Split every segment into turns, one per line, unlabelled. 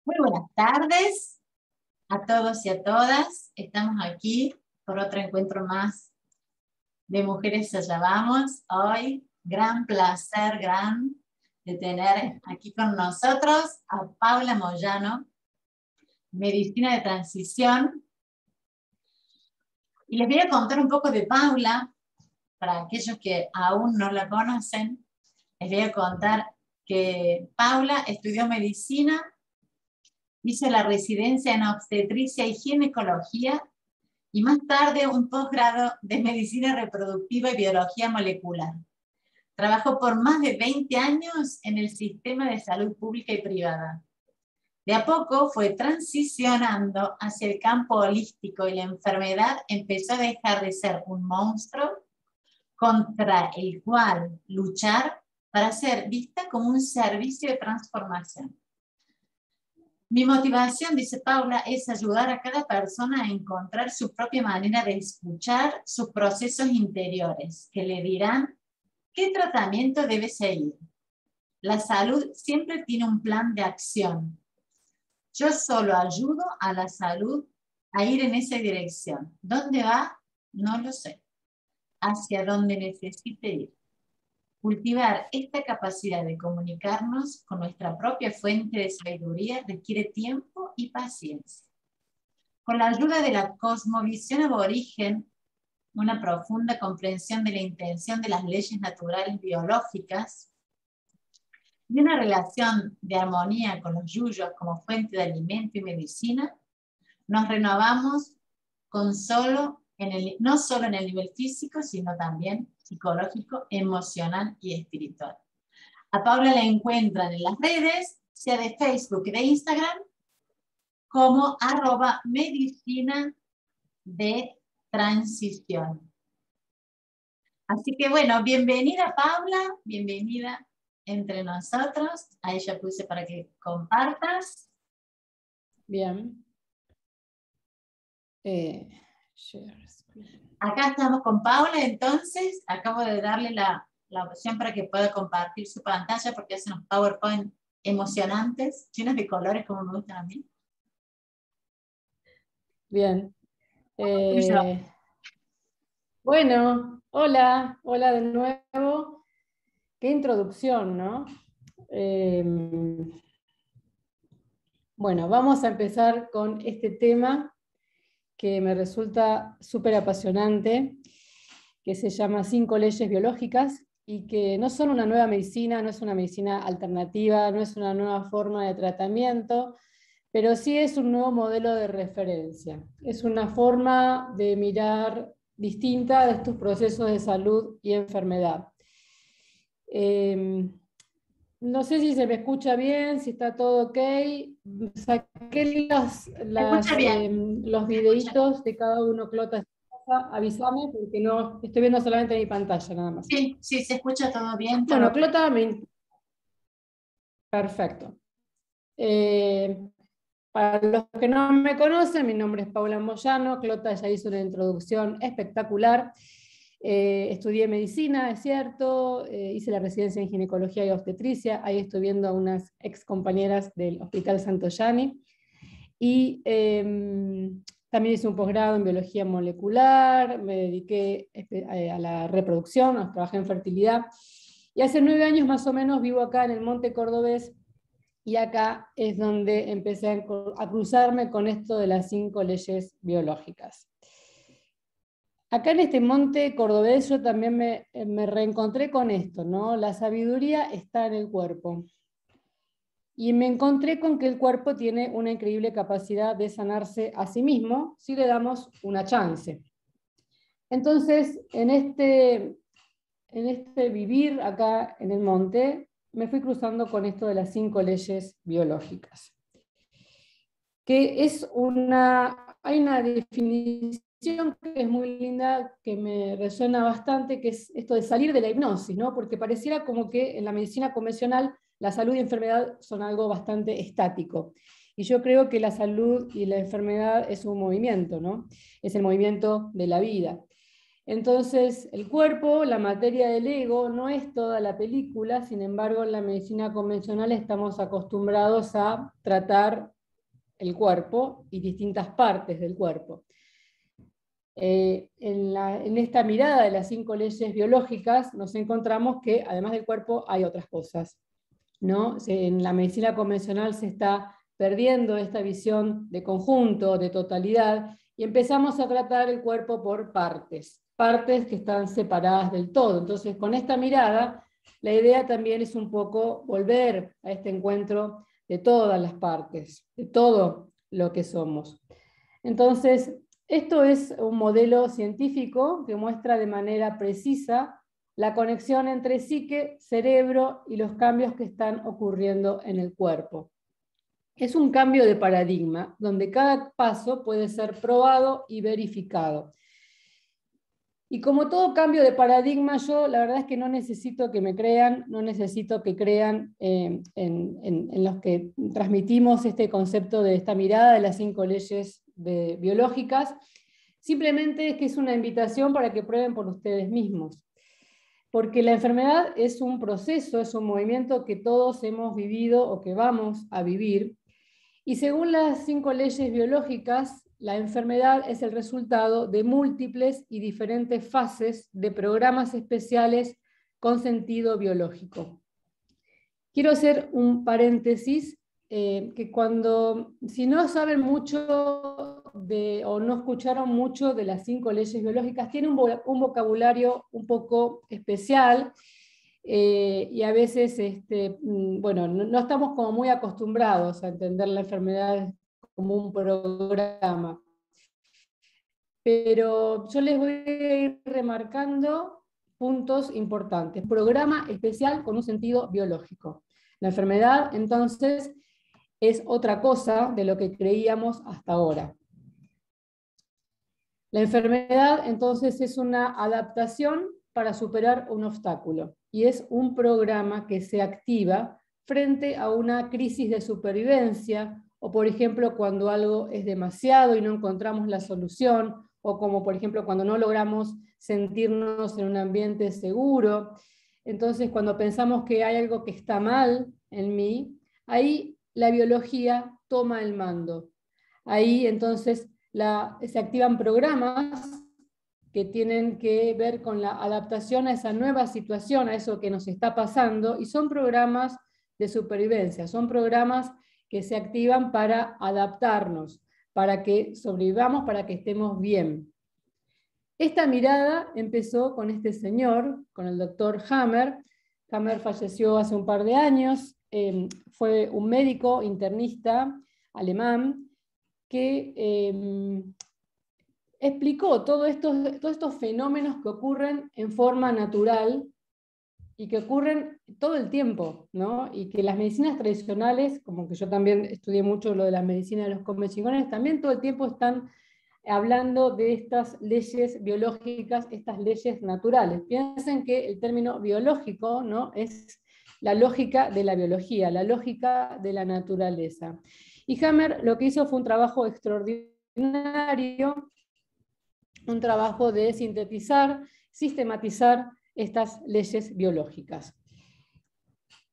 Muy buenas tardes a todos y a todas. Estamos aquí por otro encuentro más de Mujeres Allá Vamos. Hoy, gran placer, de tener aquí con nosotros a Paula Moyano, Medicina de Transición. Y les voy a contar un poco de Paula, para aquellos que aún no la conocen. Les voy a contar que Paula estudió medicina, hizo la residencia en obstetricia y ginecología y más tarde un posgrado de medicina reproductiva y biología molecular. Trabajó por más de 20 años en el sistema de salud pública y privada. De a poco fue transicionando hacia el campo holístico y la enfermedad empezó a dejar de ser un monstruo contra el cual luchar para ser vista como un servicio de transformación. Mi motivación, dice Paula, es ayudar a cada persona a encontrar su propia manera de escuchar sus procesos interiores, que le dirán qué tratamiento debe seguir. La salud siempre tiene un plan de acción. Yo solo ayudo a la salud a ir en esa dirección. ¿Dónde va? No lo sé. Hacia donde necesite ir. Cultivar esta capacidad de comunicarnos con nuestra propia fuente de sabiduría requiere tiempo y paciencia. Con la ayuda de la cosmovisión aborigen, una profunda comprensión de la intención de las leyes naturales biológicas y una relación de armonía con los yuyos como fuente de alimento y medicina, nos renovamos no solo en el nivel físico, sino también psicológico, emocional y espiritual. A Paula la encuentran en las redes, sea de Facebook y de Instagram, como @medicina de transición. Así que bueno, bienvenida Paula, bienvenida entre nosotros. Ahí ya puse para que compartas.
Bien.
Acá estamos con Paula, entonces acabo de darle la opción para que pueda compartir su pantalla porque hace unos PowerPoint emocionantes, llenos de colores como me gustan a mí.
Bien. Bueno, hola de nuevo. Qué introducción, ¿no? Bueno, vamos a empezar con este tema que me resulta súper apasionante, que se llama 5 leyes biológicas, y que no son una nueva medicina, no es una medicina alternativa, no es una nueva forma de tratamiento, pero sí es un nuevo modelo de referencia. Es una forma de mirar distinta de estos procesos de salud y enfermedad. No sé si se me escucha bien, si está todo ok. Saqué los videitos de cada uno, Clota. Avísame porque no estoy viendo solamente mi pantalla nada más.
Sí, se escucha todo bien.
Bueno, Clota, perfecto. Para los que no me conocen, mi nombre es Paula Moyano. Clota ya hizo una introducción espectacular. Estudié medicina, es cierto, hice la residencia en ginecología y obstetricia, ahí estoy viendo a unas ex compañeras del Hospital Santoyani, y también hice un posgrado en biología molecular, me dediqué a la reproducción, trabajé en fertilidad, y hace 9 años más o menos vivo acá en el Monte Cordobés, y acá es donde empecé a cruzarme con esto de las 5 leyes biológicas. Acá en este Monte Cordobés yo también me reencontré con esto, ¿no? La sabiduría está en el cuerpo. Y me encontré con que el cuerpo tiene una increíble capacidad de sanarse a sí mismo si le damos una chance. Entonces, en este vivir acá en el monte, me fui cruzando con esto de las 5 leyes biológicas. Que hay una definición que es muy linda, que me resuena bastante, que es esto de salir de la hipnosis, ¿no? Porque pareciera como que en la medicina convencional la salud y enfermedad son algo bastante estático. Y yo creo que la salud y la enfermedad es un movimiento, ¿no? Es el movimiento de la vida. Entonces, el cuerpo, la materia del ego, no es toda la película. Sin embargo, en la medicina convencional estamos acostumbrados a tratar el cuerpo y distintas partes del cuerpo. En esta mirada de las 5 leyes biológicas nos encontramos que además del cuerpo hay otras cosas, ¿no? En la medicina convencional se está perdiendo esta visión de conjunto, de totalidad, y empezamos a tratar el cuerpo por partes que están separadas del todo. Entonces, con esta mirada, la idea también es un poco volver a este encuentro de todas las partes, de todo lo que somos. Entonces, esto es un modelo científico que muestra de manera precisa la conexión entre psique, cerebro y los cambios que están ocurriendo en el cuerpo. Es un cambio de paradigma, donde cada paso puede ser probado y verificado. Y como todo cambio de paradigma, yo la verdad es que no necesito que me crean, no necesito que crean en los que transmitimos este concepto de esta mirada de las 5 leyes biológicas. Simplemente es que es una invitación para que prueben por ustedes mismos. Porque la enfermedad es un proceso, es un movimiento que todos hemos vivido o que vamos a vivir. Y según las 5 leyes biológicas, la enfermedad es el resultado de múltiples y diferentes fases de programas especiales con sentido biológico. Quiero hacer un paréntesis, que si no saben mucho o no escucharon mucho de las 5 leyes biológicas, tiene un vocabulario un poco especial, y a veces bueno, no estamos como muy acostumbrados a entender la enfermedad como un programa. Pero yo les voy a ir remarcando puntos importantes. Programa especial con un sentido biológico. La enfermedad, entonces, es otra cosa de lo que creíamos hasta ahora. La enfermedad, entonces, es una adaptación para superar un obstáculo, y es un programa que se activa frente a una crisis de supervivencia, o por ejemplo cuando algo es demasiado y no encontramos la solución, o como por ejemplo cuando no logramos sentirnos en un ambiente seguro. Entonces cuando pensamos que hay algo que está mal en mí, ahí la biología toma el mando. Ahí entonces se activan programas que tienen que ver con la adaptación a esa nueva situación, a eso que nos está pasando, y son programas de supervivencia, son programas que se activan para adaptarnos, para que sobrevivamos, para que estemos bien. Esta mirada empezó con este señor, con el doctor Hammer. Hammer falleció hace un par de años, fue un médico internista alemán que explicó todos estos fenómenos que ocurren en forma natural y que ocurren todo el tiempo, ¿no? Y que las medicinas tradicionales, como que yo también estudié mucho lo de la medicina de los convencionales, también todo el tiempo están hablando de estas leyes biológicas, estas leyes naturales. Piensen que el término biológico, ¿no?, es la lógica de la biología, la lógica de la naturaleza. Y Hammer lo que hizo fue un trabajo extraordinario, un trabajo de sintetizar, sistematizar estas leyes biológicas.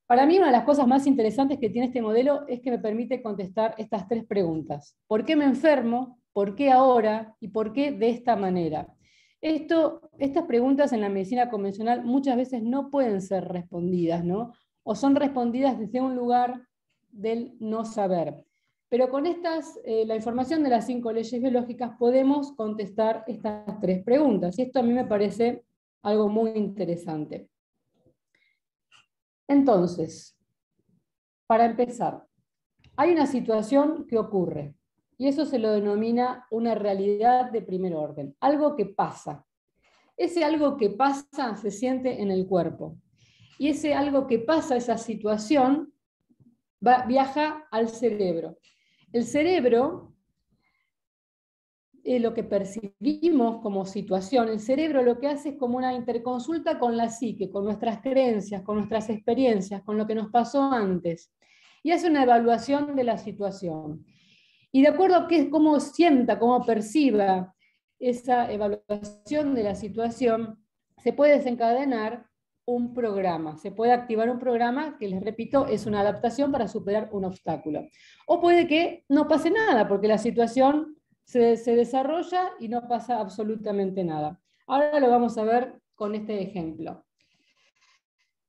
Para mí una de las cosas más interesantes que tiene este modelo es que me permite contestar estas 3 preguntas. ¿Por qué me enfermo? ¿Por qué ahora? ¿Y por qué de esta manera? Estas preguntas en la medicina convencional muchas veces no pueden ser respondidas, ¿no? O son respondidas desde un lugar del no saber. Pero con la información de las 5 leyes biológicas podemos contestar estas 3 preguntas. Y esto a mí me parece algo muy interesante. Entonces, para empezar, hay una situación que ocurre, y eso se lo denomina una realidad de primer orden, algo que pasa. Ese algo que pasa se siente en el cuerpo, y ese algo que pasa, esa situación, viaja al cerebro. El cerebro, lo que percibimos como situación, el cerebro lo que hace es como una interconsulta con la psique, con nuestras creencias, con nuestras experiencias, con lo que nos pasó antes, y hace una evaluación de la situación. Y de acuerdo a cómo sienta, cómo perciba esa evaluación de la situación, se puede desencadenar un programa. Se puede activar un programa que, les repito, es una adaptación para superar un obstáculo. O puede que no pase nada, porque la situación se desarrolla y no pasa absolutamente nada. Ahora lo vamos a ver con este ejemplo.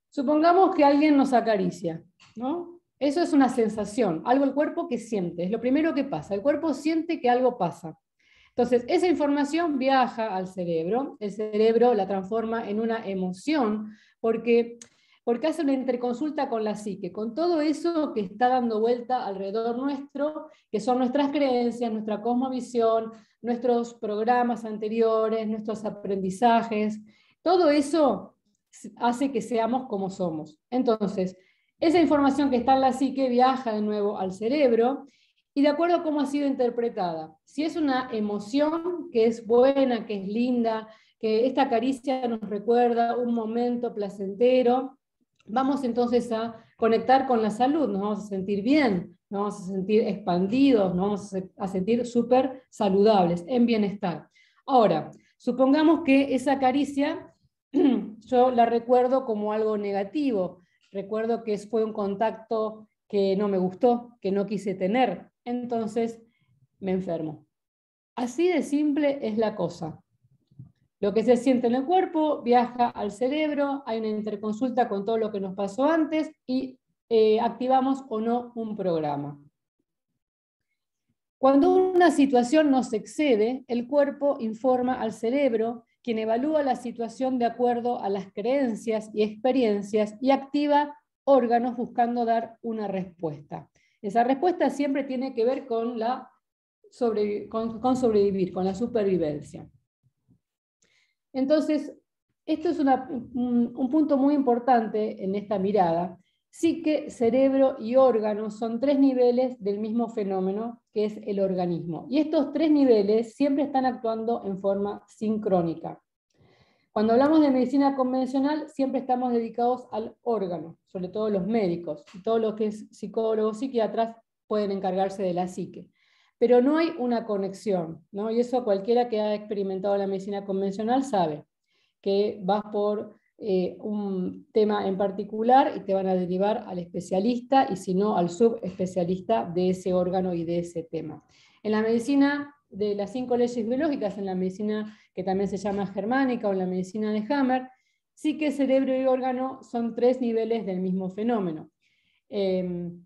Supongamos que alguien nos acaricia, ¿no? Eso es una sensación, algo el cuerpo que siente, es lo primero que pasa. El cuerpo siente que algo pasa. Entonces, esa información viaja al cerebro, el cerebro la transforma en una emoción, porque hace una interconsulta con la psique, con todo eso que está dando vuelta alrededor nuestro, que son nuestras creencias, nuestra cosmovisión, nuestros programas anteriores, nuestros aprendizajes, todo eso hace que seamos como somos. Entonces, esa información que está en la psique viaja de nuevo al cerebro, y de acuerdo a cómo ha sido interpretada. Si es una emoción que es buena, que es linda, que esta caricia nos recuerda un momento placentero, vamos entonces a conectar con la salud, nos vamos a sentir bien, nos vamos a sentir expandidos, nos vamos a sentir súper saludables, en bienestar. Ahora, supongamos que esa caricia yo la recuerdo como algo negativo, recuerdo que fue un contacto que no me gustó, que no quise tener, entonces me enfermo. Así de simple es la cosa. Lo que se siente en el cuerpo viaja al cerebro, hay una interconsulta con todo lo que nos pasó antes y activamos o no un programa. Cuando una situación nos excede, el cuerpo informa al cerebro, quien evalúa la situación de acuerdo a las creencias y experiencias y activa órganos buscando dar una respuesta. Esa respuesta siempre tiene que ver con sobrevivir, con la supervivencia. Entonces, esto es un punto muy importante en esta mirada. Psique, cerebro y órgano son tres niveles del mismo fenómeno, que es el organismo. Y estos tres niveles siempre están actuando en forma sincrónica. Cuando hablamos de medicina convencional, siempre estamos dedicados al órgano, sobre todo los médicos, y todo lo que es psicólogos, psiquiatras pueden encargarse de la psique. Pero no hay una conexión, ¿no? Y eso cualquiera que ha experimentado la medicina convencional sabe, que vas por un tema en particular y te van a derivar al especialista, y si no, al subespecialista de ese órgano y de ese tema. En la medicina de las 5 leyes biológicas, en la medicina que también se llama germánica o en la medicina de Hammer, sí que cerebro y órgano son tres niveles del mismo fenómeno. En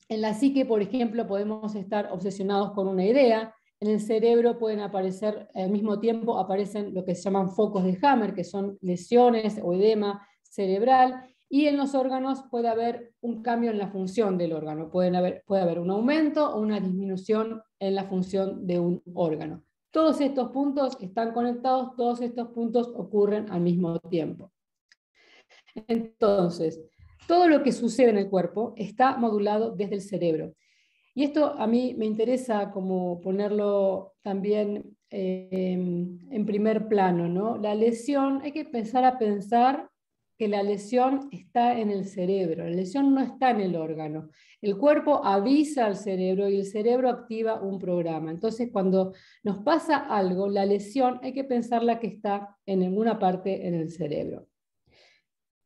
la psique, por ejemplo, podemos estar obsesionados con una idea. En el cerebro pueden aparecer, al mismo tiempo aparecen lo que se llaman focos de Hammer, que son lesiones o edema cerebral, y en los órganos puede haber un cambio en la función del órgano, puede haber un aumento o una disminución en la función de un órgano. Todos estos puntos están conectados, todos estos puntos ocurren al mismo tiempo. Entonces, todo lo que sucede en el cuerpo está modulado desde el cerebro. Y esto a mí me interesa como ponerlo también en primer plano, ¿no? La lesión, hay que empezar a pensar que la lesión está en el cerebro, la lesión no está en el órgano. El cuerpo avisa al cerebro y el cerebro activa un programa. Entonces, cuando nos pasa algo, la lesión hay que pensarla que está en alguna parte en el cerebro.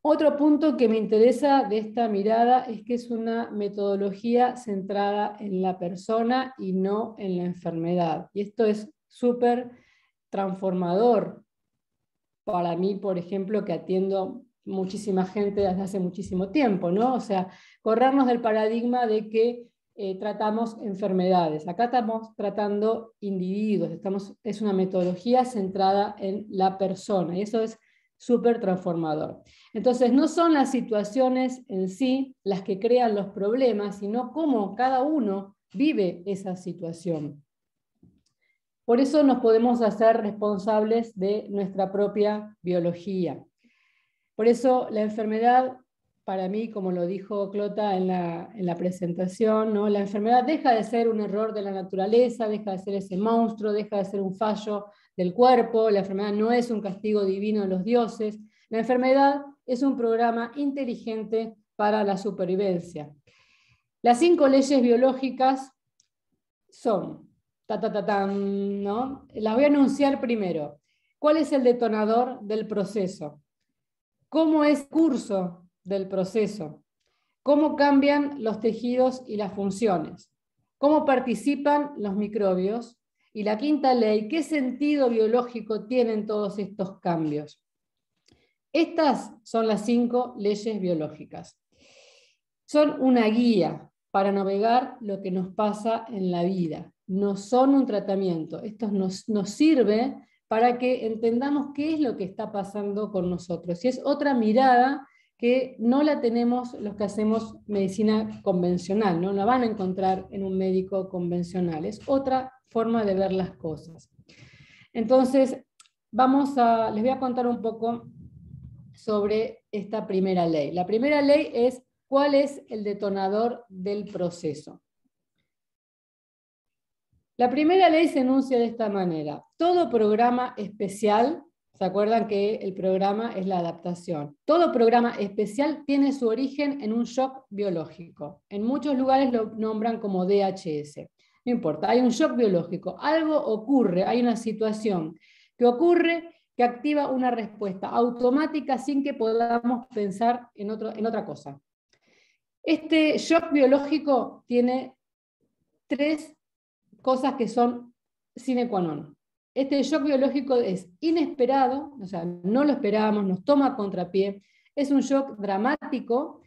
Otro punto que me interesa de esta mirada es que es una metodología centrada en la persona y no en la enfermedad. Y esto es súper transformador para mí, por ejemplo, que atiendo muchísima gente desde hace muchísimo tiempo, ¿no? O sea, corrernos del paradigma de que tratamos enfermedades. Acá estamos tratando individuos, es una metodología centrada en la persona, y eso es súper transformador. Entonces, no son las situaciones en sí las que crean los problemas, sino cómo cada uno vive esa situación. Por eso nos podemos hacer responsables de nuestra propia biología. Por eso la enfermedad, para mí, como lo dijo Clota en la presentación, ¿no? La enfermedad deja de ser un error de la naturaleza, deja de ser ese monstruo, deja de ser un fallo del cuerpo, la enfermedad no es un castigo divino de los dioses, la enfermedad es un programa inteligente para la supervivencia. Las 5 leyes biológicas son, ¿no? Las voy a anunciar primero. ¿Cuál es el detonador del proceso? cómo es el curso del proceso, cómo cambian los tejidos y las funciones, cómo participan los microbios, y la quinta ley, qué sentido biológico tienen todos estos cambios. Estas son las 5 leyes biológicas. Son una guía para navegar lo que nos pasa en la vida. No son un tratamiento. Esto nos sirve para que entendamos qué es lo que está pasando con nosotros. Y es otra mirada que no la tenemos los que hacemos medicina convencional, no la van a encontrar en un médico convencional. Es otra forma de ver las cosas. Entonces, les voy a contar un poco sobre esta primera ley. La primera ley es cuál es el detonador del proceso. La primera ley se enuncia de esta manera: todo programa especial, ¿se acuerdan que el programa es la adaptación? Todo programa especial tiene su origen en un shock biológico. En muchos lugares lo nombran como DHS. No importa, hay un shock biológico. Algo ocurre, hay una situación que ocurre que activa una respuesta automática sin que podamos pensar en otra cosa. Este shock biológico tiene 3 cosas que son sine qua non. Este shock biológico es inesperado, o sea, no lo esperábamos, nos toma a contrapié, es un shock dramático,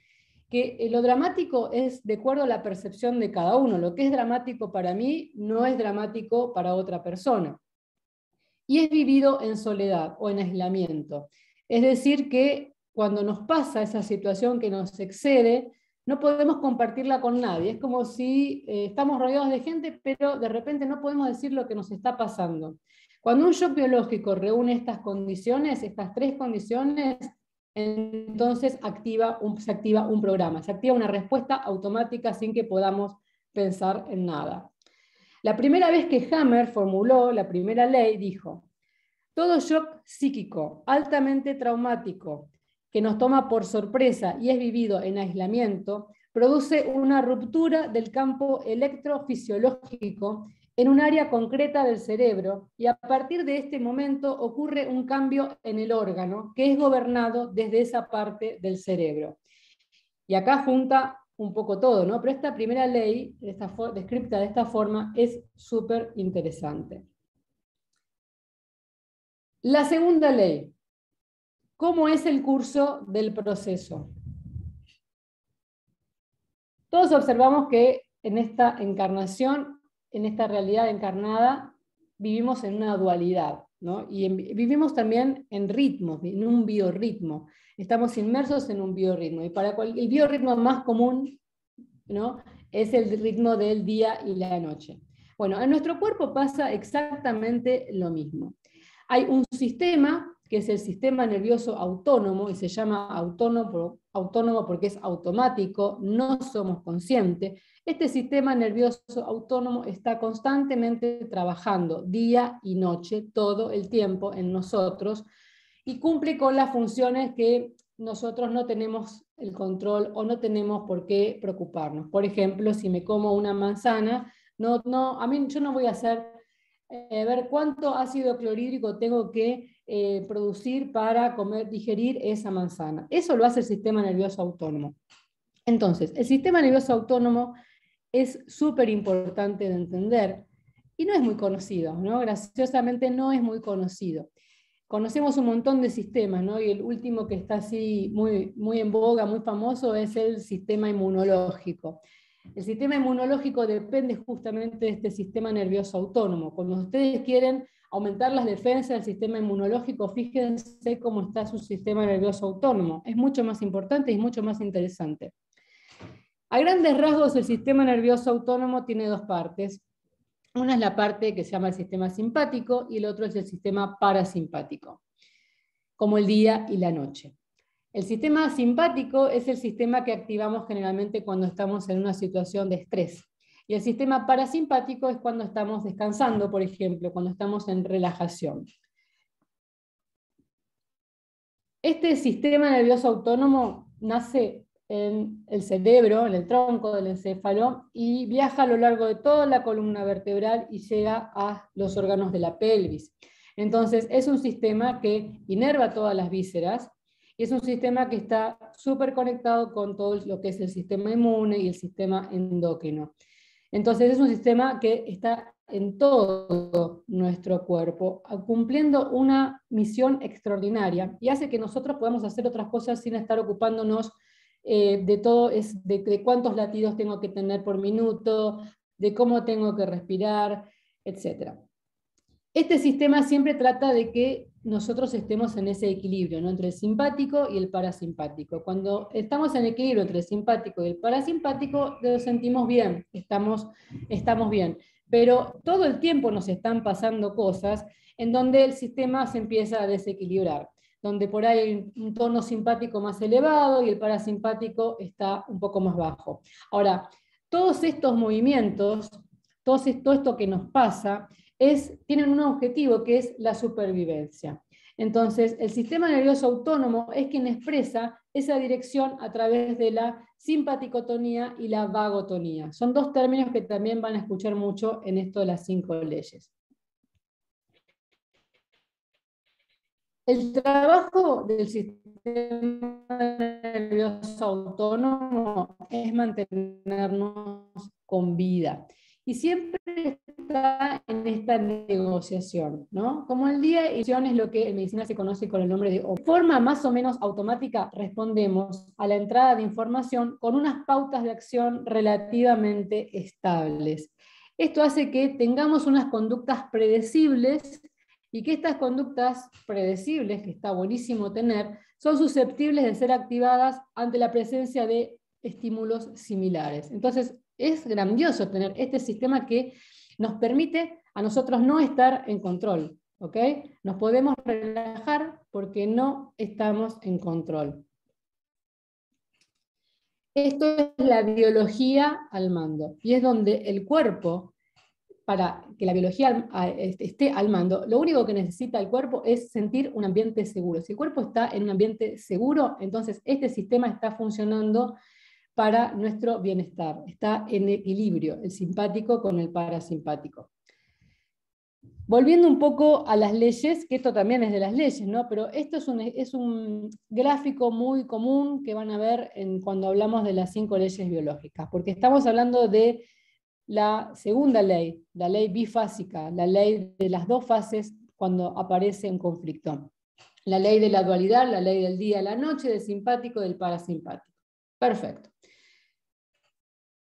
que lo dramático es de acuerdo a la percepción de cada uno. Lo que es dramático para mí no es dramático para otra persona. Y es vivido en soledad o en aislamiento. Es decir, que cuando nos pasa esa situación que nos excede, no podemos compartirla con nadie. Es como si estamos rodeados de gente, pero de repente no podemos decir lo que nos está pasando. Cuando un shock biológico reúne estas condiciones, estas 3 condiciones, entonces se activa un programa, se activa una respuesta automática sin que podamos pensar en nada. La primera vez que Hammer formuló la primera ley, dijo: todo shock psíquico altamente traumático que nos toma por sorpresa y es vivido en aislamiento, produce una ruptura del campo electrofisiológico en un área concreta del cerebro, y a partir de este momento ocurre un cambio en el órgano que es gobernado desde esa parte del cerebro. Y acá junta un poco todo, ¿no? Pero esta primera ley, descrita de esta forma, es súper interesante. La segunda ley: ¿cómo es el curso del proceso? Todos observamos que en esta encarnación, en esta realidad encarnada, vivimos en una dualidad, ¿no? Y vivimos también en ritmos, en un biorritmo. Estamos inmersos en un biorritmo. Y el biorritmo más común, ¿no?, es el ritmo del día y la noche. Bueno, en nuestro cuerpo pasa exactamente lo mismo. Hay un sistema que es el sistema nervioso autónomo, y se llama autónomo porque es automático, no somos conscientes. Este sistema nervioso autónomo está constantemente trabajando día y noche, todo el tiempo en nosotros, y cumple con las funciones que nosotros no tenemos el control o no tenemos por qué preocuparnos. Por ejemplo, si me como una manzana, yo no voy a hacer ver cuánto ácido clorhídrico tengo que producir para digerir esa manzana. Eso lo hace el sistema nervioso autónomo. Entonces, el sistema nervioso autónomo es súper importante de entender y no es muy conocido, ¿no? Graciosamente no es muy conocido. Conocemos un montón de sistemas, ¿no? Y el último que está así muy, muy en boga, muy famoso, es el sistema inmunológico. El sistema inmunológico depende justamente de este sistema nervioso autónomo. Cuando ustedes quieren aumentar las defensas del sistema inmunológico, fíjense cómo está su sistema nervioso autónomo. Es mucho más importante y es mucho más interesante. A grandes rasgos, el sistema nervioso autónomo tiene 2 partes. Una es la parte que se llama el sistema simpático y el otro es el sistema parasimpático, como el día y la noche. El sistema simpático es el sistema que activamos generalmente cuando estamos en una situación de estrés. Y el sistema parasimpático es cuando estamos descansando, por ejemplo, cuando estamos en relajación. Este sistema nervioso autónomo nace en el cerebro, en el tronco del encéfalo, y viaja a lo largo de toda la columna vertebral y llega a los órganos de la pelvis. Entonces es un sistema que inerva todas las vísceras Y es un sistema que está súper conectado con todo lo que es el sistema inmune y el sistema endocrino. Entonces es un sistema que está en todo nuestro cuerpo, cumpliendo una misión extraordinaria y hace que nosotros podamos hacer otras cosas sin estar ocupándonos de todo, de cuántos latidos tengo que tener por minuto, de cómo tengo que respirar, etc. Este sistema siempre trata de que nosotros estemos en ese equilibrio, ¿no?, entre el simpático y el parasimpático. Cuando estamos en equilibrio entre el simpático y el parasimpático, nos sentimos bien, estamos bien. Pero todo el tiempo nos están pasando cosas en donde el sistema se empieza a desequilibrar, donde por ahí hay un tono simpático más elevado y el parasimpático está un poco más bajo. Ahora, todos estos movimientos, todo esto que nos pasa, tienen un objetivo que es la supervivencia. Entonces, el sistema nervioso autónomo es quien expresa esa dirección a través de la simpaticotonía y la vagotonía. Son dos términos que también van a escuchar mucho en esto de las 5 leyes. El trabajo del sistema nervioso autónomo es mantenernos con vida. Y siempre está en esta negociación, ¿no? Como el día de acción es lo que en medicina se conoce con el nombre de forma más o menos automática, respondemos a la entrada de información con unas pautas de acción relativamente estables. Esto hace que tengamos unas conductas predecibles y que estas conductas predecibles, que está buenísimo tener, son susceptibles de ser activadas ante la presencia de estímulos similares. Entonces, es grandioso tener este sistema que nos permite a nosotros no estar en control, ¿ok? Nos podemos relajar porque no estamos en control. Esto es la biología al mando, y es donde el cuerpo, para que la biología esté al mando, lo único que necesita el cuerpo es sentir un ambiente seguro. Si el cuerpo está en un ambiente seguro, entonces este sistema está funcionando para nuestro bienestar, está en equilibrio, el simpático con el parasimpático. Volviendo un poco a las leyes, que esto también es de las leyes, ¿no? Pero esto es un gráfico muy común que van a ver cuando hablamos de las 5 leyes biológicas, porque estamos hablando de la segunda ley, la ley bifásica, la ley de las 2 fases cuando aparece un conflicto. La ley de la dualidad, la ley del día a la noche, del simpático y del parasimpático. Perfecto.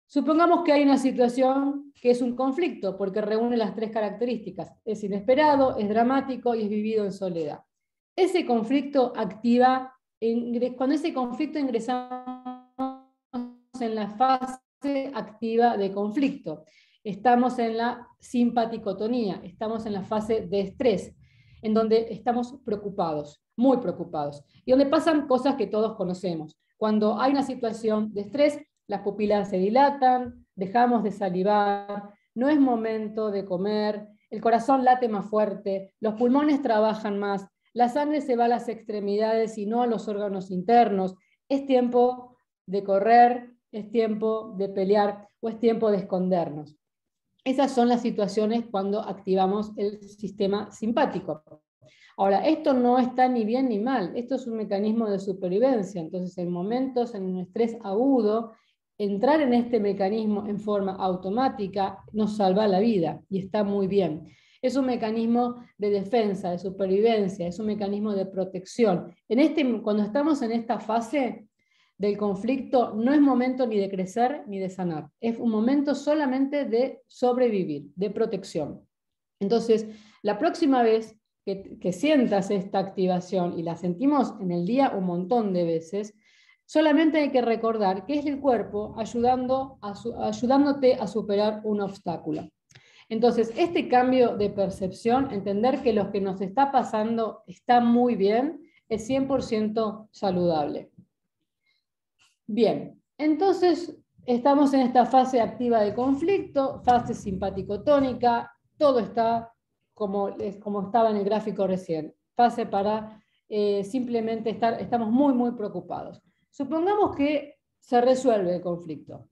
Supongamos que hay una situación que es un conflicto, porque reúne las 3 características. Es inesperado, es dramático y es vivido en soledad. Ese conflicto activa, cuando ese conflicto ingresamos en la fase activa de conflicto. Estamos en la simpaticotonía, estamos en la fase de estrés, en donde estamos preocupados, muy preocupados, y donde pasan cosas que todos conocemos. Cuando hay una situación de estrés, las pupilas se dilatan, dejamos de salivar, no es momento de comer, el corazón late más fuerte, los pulmones trabajan más, la sangre se va a las extremidades y no a los órganos internos. Es tiempo de correr, es tiempo de pelear o es tiempo de escondernos. Esas son las situaciones cuando activamos el sistema simpático. Ahora, esto no está ni bien ni mal, esto es un mecanismo de supervivencia. Entonces, en momentos en un estrés agudo, entrar en este mecanismo en forma automática nos salva la vida y está muy bien. Es un mecanismo de defensa, de supervivencia, es un mecanismo de protección. Cuando estamos en esta fase del conflicto, no es momento ni de crecer ni de sanar, es un momento solamente de sobrevivir, de protección. Entonces, la próxima vez que sientas esta activación, y la sentimos en el día un montón de veces, solamente hay que recordar que es el cuerpo ayudándote a superar un obstáculo. Entonces, este cambio de percepción, entender que lo que nos está pasando está muy bien, es 100% saludable. Bien, entonces estamos en esta fase activa de conflicto, fase simpaticotónica, todo está como estaba en el gráfico recién, fase para simplemente estamos muy, muy preocupados. Supongamos que se resuelve el conflicto.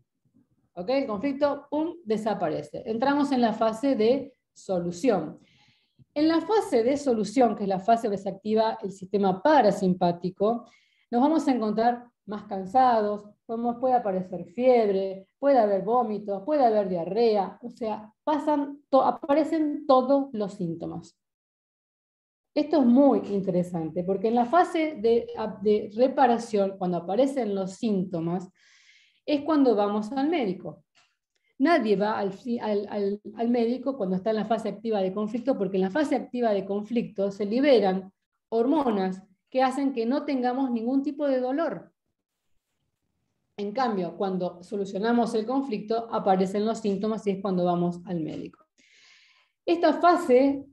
¿Okay? El conflicto, ¡pum!, desaparece. Entramos en la fase de solución. En la fase de solución, que es la fase donde se activa el sistema parasimpático, nos vamos a encontrar más cansados, puede aparecer fiebre, puede haber vómitos, puede haber diarrea, o sea, aparecen todos los síntomas. Esto es muy interesante, porque en la fase de reparación, cuando aparecen los síntomas, es cuando vamos al médico. Nadie va al médico cuando está en la fase activa de conflicto, porque en la fase activa de conflicto se liberan hormonas que hacen que no tengamos ningún tipo de dolor. En cambio, cuando solucionamos el conflicto, aparecen los síntomas y es cuando vamos al médico. Esta fase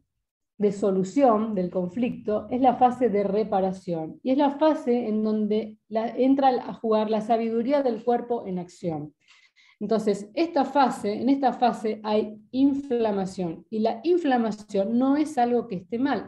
de solución del conflicto es la fase de reparación y es la fase en donde entra a jugar la sabiduría del cuerpo en acción. Entonces, en esta fase hay inflamación, y la inflamación no es algo que esté mal,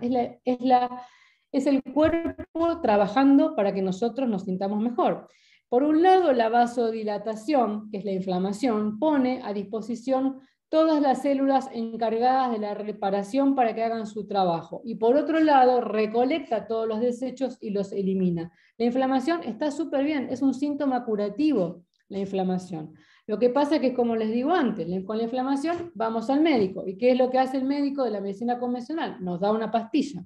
es el cuerpo trabajando para que nosotros nos sintamos mejor. Por un lado, la vasodilatación, que es la inflamación, pone a disposición todas las células encargadas de la reparación para que hagan su trabajo. Y por otro lado, recolecta todos los desechos y los elimina. La inflamación está súper bien, es un síntoma curativo, la inflamación. Lo que pasa es que, como les digo antes, con la inflamación vamos al médico. ¿Y qué es lo que hace el médico de la medicina convencional? Nos da una pastilla,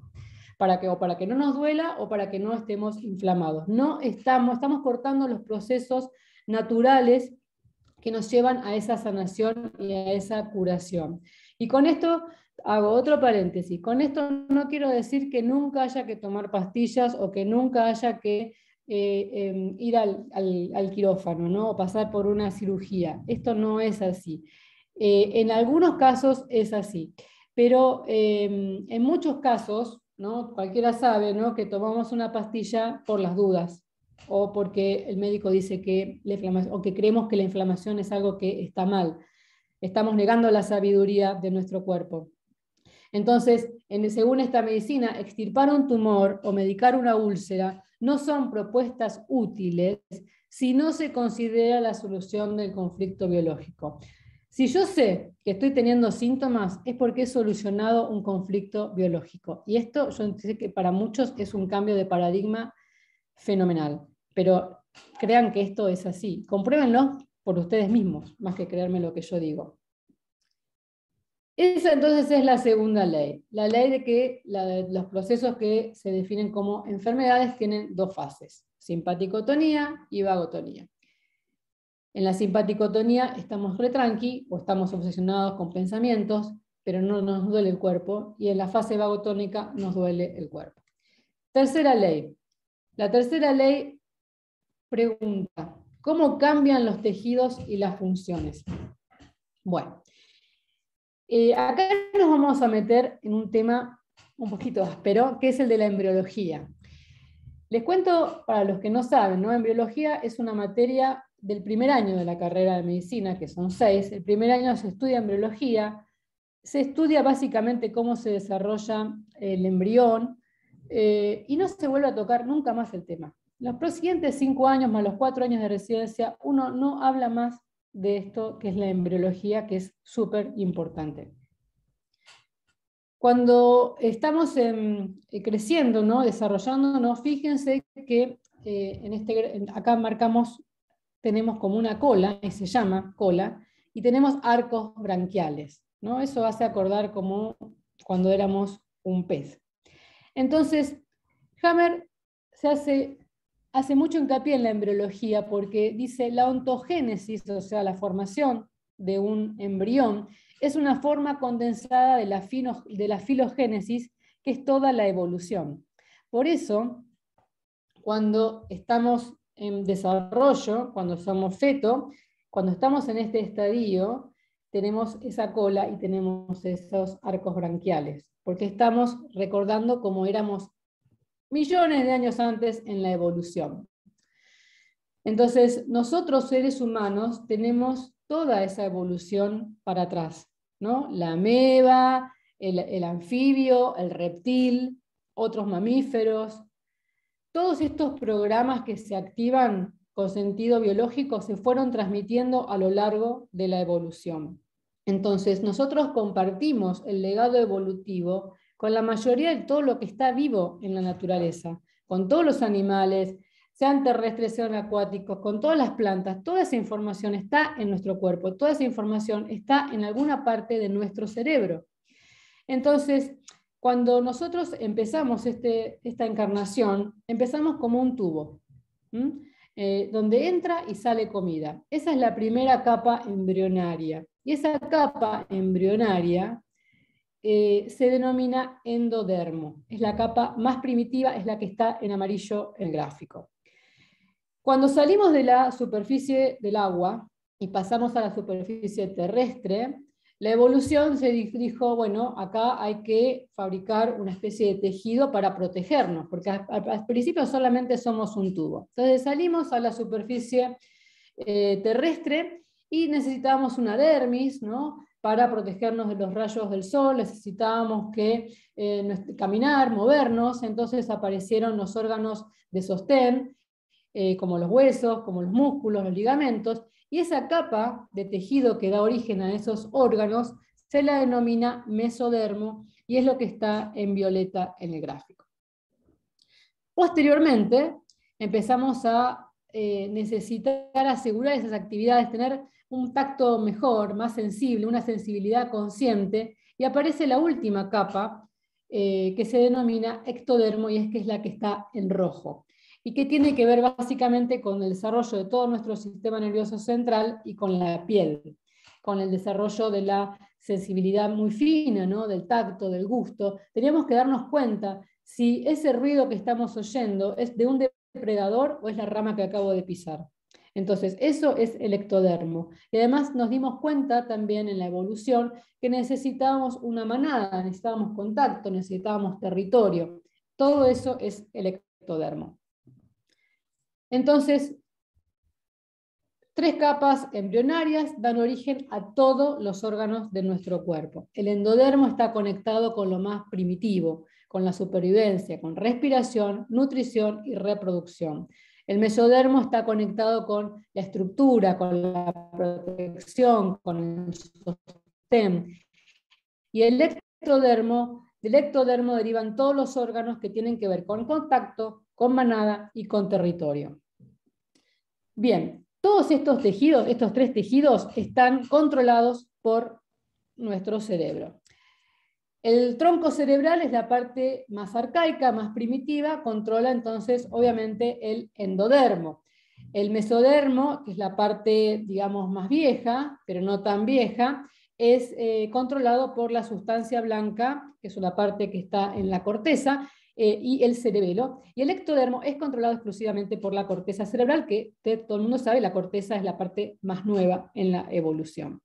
para que no nos duela o para que no estemos inflamados. No estamos cortando los procesos naturales que nos llevan a esa sanación y a esa curación. Y con esto hago otro paréntesis. Con esto no quiero decir que nunca haya que tomar pastillas o que nunca haya que ir al quirófano, ¿no? O pasar por una cirugía. Esto no es así. En algunos casos es así, pero en muchos casos, ¿no? Cualquiera sabe, ¿no?, que tomamos una pastilla por las dudas, o porque el médico dice que o que creemos que la inflamación es algo que está mal. Estamos negando la sabiduría de nuestro cuerpo. Entonces, según esta medicina, extirpar un tumor o medicar una úlcera no son propuestas útiles si no se considera la solución del conflicto biológico. Si yo sé que estoy teniendo síntomas, es porque he solucionado un conflicto biológico. Y esto, yo sé que para muchos es un cambio de paradigma fenomenal. Pero crean que esto es así. Compruébenlo por ustedes mismos, más que creerme lo que yo digo. Esa entonces es la segunda ley. La ley de que los procesos que se definen como enfermedades tienen dos fases: simpaticotonía y vagotonía. En la simpaticotonía estamos retranqui o estamos obsesionados con pensamientos, pero no nos duele el cuerpo, y en la fase vagotónica nos duele el cuerpo. Tercera ley. La tercera ley pregunta: ¿cómo cambian los tejidos y las funciones? Bueno, acá nos vamos a meter en un tema un poquito áspero, que es el de la embriología. Les cuento, para los que no saben, ¿no? Embriología es una materia del primer año de la carrera de medicina, que son 6. El primer año se estudia embriología, se estudia básicamente cómo se desarrolla el embrión, y no se vuelve a tocar nunca más el tema. Los siguientes 5 años más los 4 años de residencia, uno no habla más de esto que es la embriología, que es súper importante. Cuando estamos creciendo, ¿no?, desarrollándonos, fíjense que acá tenemos como una cola, y se llama cola, y tenemos arcos branquiales, ¿no? Eso hace acordar como cuando éramos un pez. Entonces, Hammer hace mucho hincapié en la embriología porque dice: la ontogénesis, o sea, la formación de un embrión, es una forma condensada de la filogénesis, que es toda la evolución. Por eso, cuando estamos en desarrollo, cuando somos feto, cuando estamos en este estadio, tenemos esa cola y tenemos esos arcos branquiales, porque estamos recordando cómo éramos millones de años antes en la evolución. Entonces, nosotros seres humanos tenemos toda esa evolución para atrás, ¿no? La ameba, el anfibio, el reptil, otros mamíferos. Todos estos programas que se activan con sentido biológico se fueron transmitiendo a lo largo de la evolución. Entonces, nosotros compartimos el legado evolutivo con la mayoría de todo lo que está vivo en la naturaleza, con todos los animales, sean terrestres, sean acuáticos, con todas las plantas. Toda esa información está en nuestro cuerpo, toda esa información está en alguna parte de nuestro cerebro. Entonces, cuando nosotros empezamos esta encarnación, empezamos como un tubo, donde entra y sale comida. Esa es la primera capa embrionaria. Y esa capa embrionaria se denomina endodermo. Es la capa más primitiva, es la que está en amarillo en el gráfico. Cuando salimos de la superficie del agua y pasamos a la superficie terrestre, la evolución se dijo, bueno, acá hay que fabricar una especie de tejido para protegernos, porque al principio solamente somos un tubo. Entonces salimos a la superficie terrestre y necesitábamos una dermis, ¿no?, para protegernos de los rayos del sol, necesitábamos caminar, movernos, entonces aparecieron los órganos de sostén, como los huesos, como los músculos, los ligamentos, y esa capa de tejido que da origen a esos órganos se la denomina mesodermo, y es lo que está en violeta en el gráfico. Posteriormente, empezamos a necesitar asegurar esas actividades, tener un tacto mejor, más sensible, una sensibilidad consciente, y aparece la última capa, que se denomina ectodermo, y es que es la que está en rojo, y que tiene que ver básicamente con el desarrollo de todo nuestro sistema nervioso central y con la piel, con el desarrollo de la sensibilidad muy fina, ¿no?, del tacto, del gusto. Teníamos que darnos cuenta si ese ruido que estamos oyendo es de un depredador o es la rama que acabo de pisar. Entonces, eso es el ectodermo. Y además nos dimos cuenta también en la evolución que necesitábamos una manada, necesitábamos contacto, necesitábamos territorio. Todo eso es el ectodermo. Entonces, 3 capas embrionarias dan origen a todos los órganos de nuestro cuerpo. El endodermo está conectado con lo más primitivo, con la supervivencia, con respiración, nutrición y reproducción. El mesodermo está conectado con la estructura, con la protección, con el sostén. Y del ectodermo derivan todos los órganos que tienen que ver con contacto, con manada y con territorio. Bien, todos estos tejidos, estos 3 tejidos, están controlados por nuestro cerebro. El tronco cerebral es la parte más arcaica, más primitiva, controla entonces obviamente el endodermo. El mesodermo, que es la parte, digamos, más vieja, pero no tan vieja, es controlado por la sustancia blanca, que es una parte que está en la corteza, y el cerebelo. Y el ectodermo es controlado exclusivamente por la corteza cerebral, que todo el mundo sabe, la corteza es la parte más nueva en la evolución.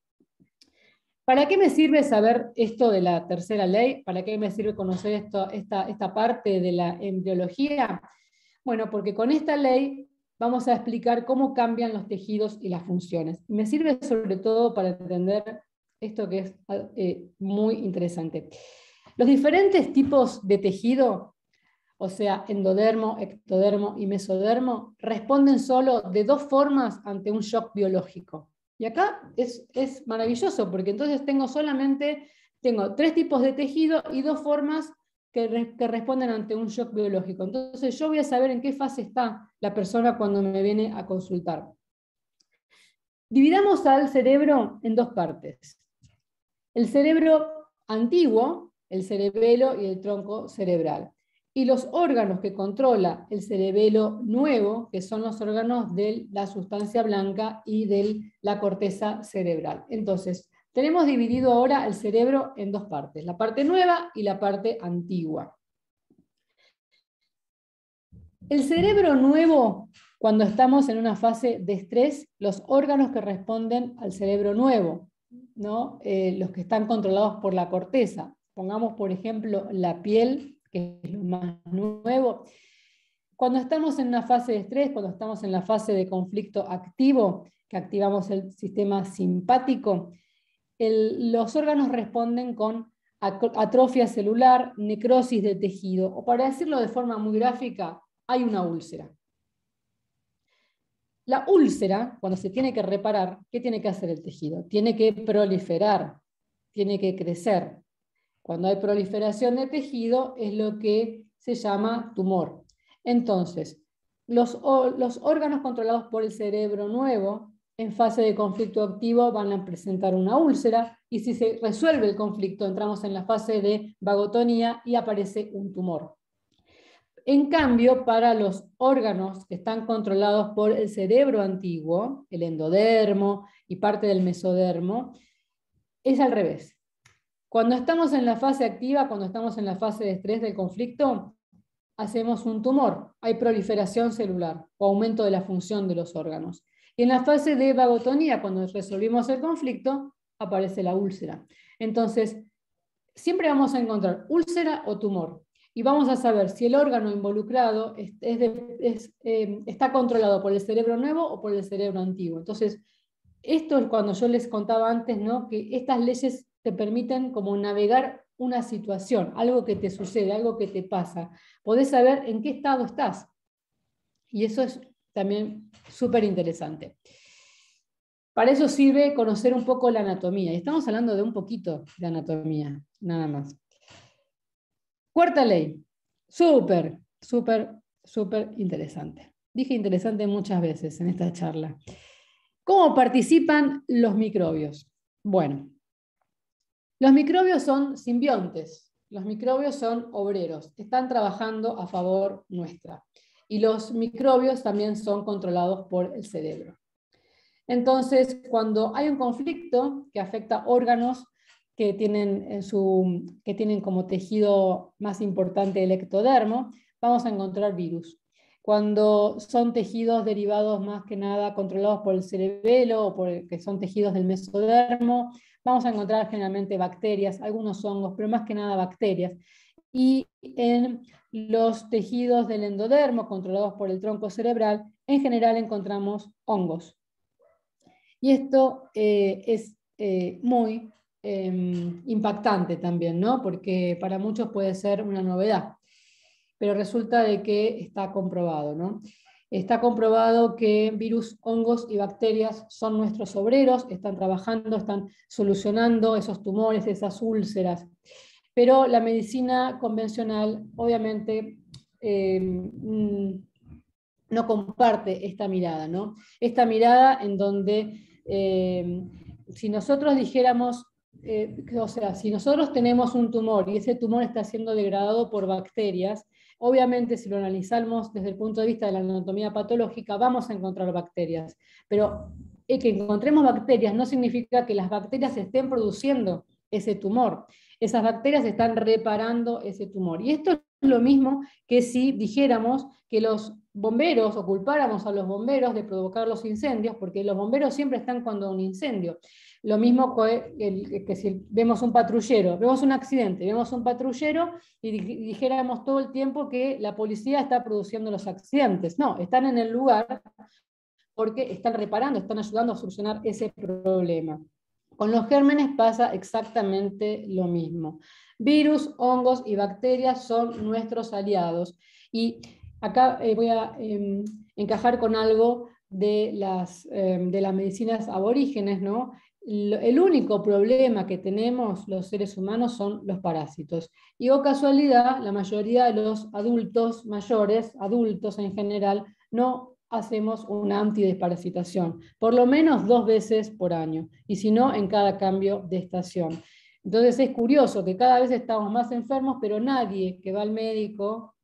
¿Para qué me sirve saber esto de la tercera ley? ¿Para qué me sirve conocer esta parte de la embriología? Bueno, porque con esta ley vamos a explicar cómo cambian los tejidos y las funciones. Me sirve sobre todo para entender esto que es muy interesante. Los diferentes tipos de tejido, o sea, endodermo, ectodermo y mesodermo, responden solo de 2 formas ante un shock biológico. Y acá es maravilloso, porque entonces tengo 3 tipos de tejido y 2 formas que responden ante un shock biológico. Entonces yo voy a saber en qué fase está la persona cuando me viene a consultar. Dividamos al cerebro en 2 partes. El cerebro antiguo, el cerebelo y el tronco cerebral. Y los órganos que controla el cerebelo nuevo, que son los órganos de la sustancia blanca y de la corteza cerebral. Entonces, tenemos dividido ahora el cerebro en 2 partes, la parte nueva y la parte antigua. El cerebro nuevo, cuando estamos en una fase de estrés, los órganos que responden al cerebro nuevo, ¿no? Los que están controlados por la corteza. Pongamos, por ejemplo, la piel, que es lo más nuevo. Cuando estamos en una fase de estrés, cuando estamos en la fase de conflicto activo, que activamos el sistema simpático, los órganos responden con atrofia celular, necrosis de tejido, o para decirlo de forma muy gráfica, hay una úlcera. La úlcera, cuando se tiene que reparar, ¿qué tiene que hacer el tejido? Tiene que proliferar, tiene que crecer. Cuando hay proliferación de tejido es lo que se llama tumor. Entonces, los órganos controlados por el cerebro nuevo en fase de conflicto activo van a presentar una úlcera, y si se resuelve el conflicto entramos en la fase de vagotonía y aparece un tumor. En cambio, para los órganos que están controlados por el cerebro antiguo, el endodermo y parte del mesodermo, es al revés. Cuando estamos en la fase activa, cuando estamos en la fase de estrés del conflicto, hacemos un tumor, hay proliferación celular o aumento de la función de los órganos. Y en la fase de vagotonía, cuando resolvimos el conflicto, aparece la úlcera. Entonces, siempre vamos a encontrar úlcera o tumor. Y vamos a saber si el órgano involucrado está controlado por el cerebro nuevo o por el cerebro antiguo. Entonces, esto es cuando yo les contaba antes, ¿no?, que estas leyes te permiten como navegar una situación, algo que te sucede, algo que te pasa. Podés saber en qué estado estás. Y eso es también súper interesante. Para eso sirve conocer un poco la anatomía. Y estamos hablando de un poquito de anatomía, nada más. Cuarta ley. Súper, súper, súper interesante. Dije interesante muchas veces en esta charla. ¿Cómo participan los microbios? Bueno, los microbios son simbiontes, los microbios son obreros, están trabajando a favor nuestra. Y los microbios también son controlados por el cerebro. Entonces, cuando hay un conflicto que afecta órganos que tienen como tejido más importante el ectodermo, vamos a encontrar virus. Cuando son tejidos derivados más que nada controlados por el cerebelo o que son tejidos del mesodermo, vamos a encontrar generalmente bacterias, algunos hongos, pero más que nada bacterias. Y en los tejidos del endodermo controlados por el tronco cerebral, en general encontramos hongos. Y esto es muy impactante también, ¿no? Porque para muchos puede ser una novedad, pero resulta de que está comprobado, ¿no? Está comprobado que virus, hongos y bacterias son nuestros obreros, están trabajando, están solucionando esos tumores, esas úlceras. Pero la medicina convencional, obviamente, no comparte esta mirada, ¿no? Esta mirada en donde si nosotros dijéramos, o sea, si nosotros tenemos un tumor y ese tumor está siendo degradado por bacterias, obviamente si lo analizamos desde el punto de vista de la anatomía patológica vamos a encontrar bacterias, pero que encontremos bacterias no significa que las bacterias estén produciendo ese tumor. Esas bacterias están reparando ese tumor. Y esto es lo mismo que si dijéramos que los bomberos, o culpáramos a los bomberos de provocar los incendios, porque los bomberos siempre están cuando hay un incendio. Lo mismo que si vemos un patrullero, vemos un accidente, vemos un patrullero y dijéramos todo el tiempo que la policía está produciendo los accidentes. No, están en el lugar porque están reparando, están ayudando a solucionar ese problema. Con los gérmenes pasa exactamente lo mismo. Virus, hongos y bacterias son nuestros aliados. Y acá voy a encajar con algo de las medicinas aborígenes, ¿no? El único problema que tenemos los seres humanos son los parásitos. Y o casualidad, la mayoría de los adultos mayores, adultos en general, no hacemos una antidesparasitación, por lo menos 2 veces por año, y si no, en cada cambio de estación. Entonces es curioso que cada vez estamos más enfermos, pero nadie que va al médico,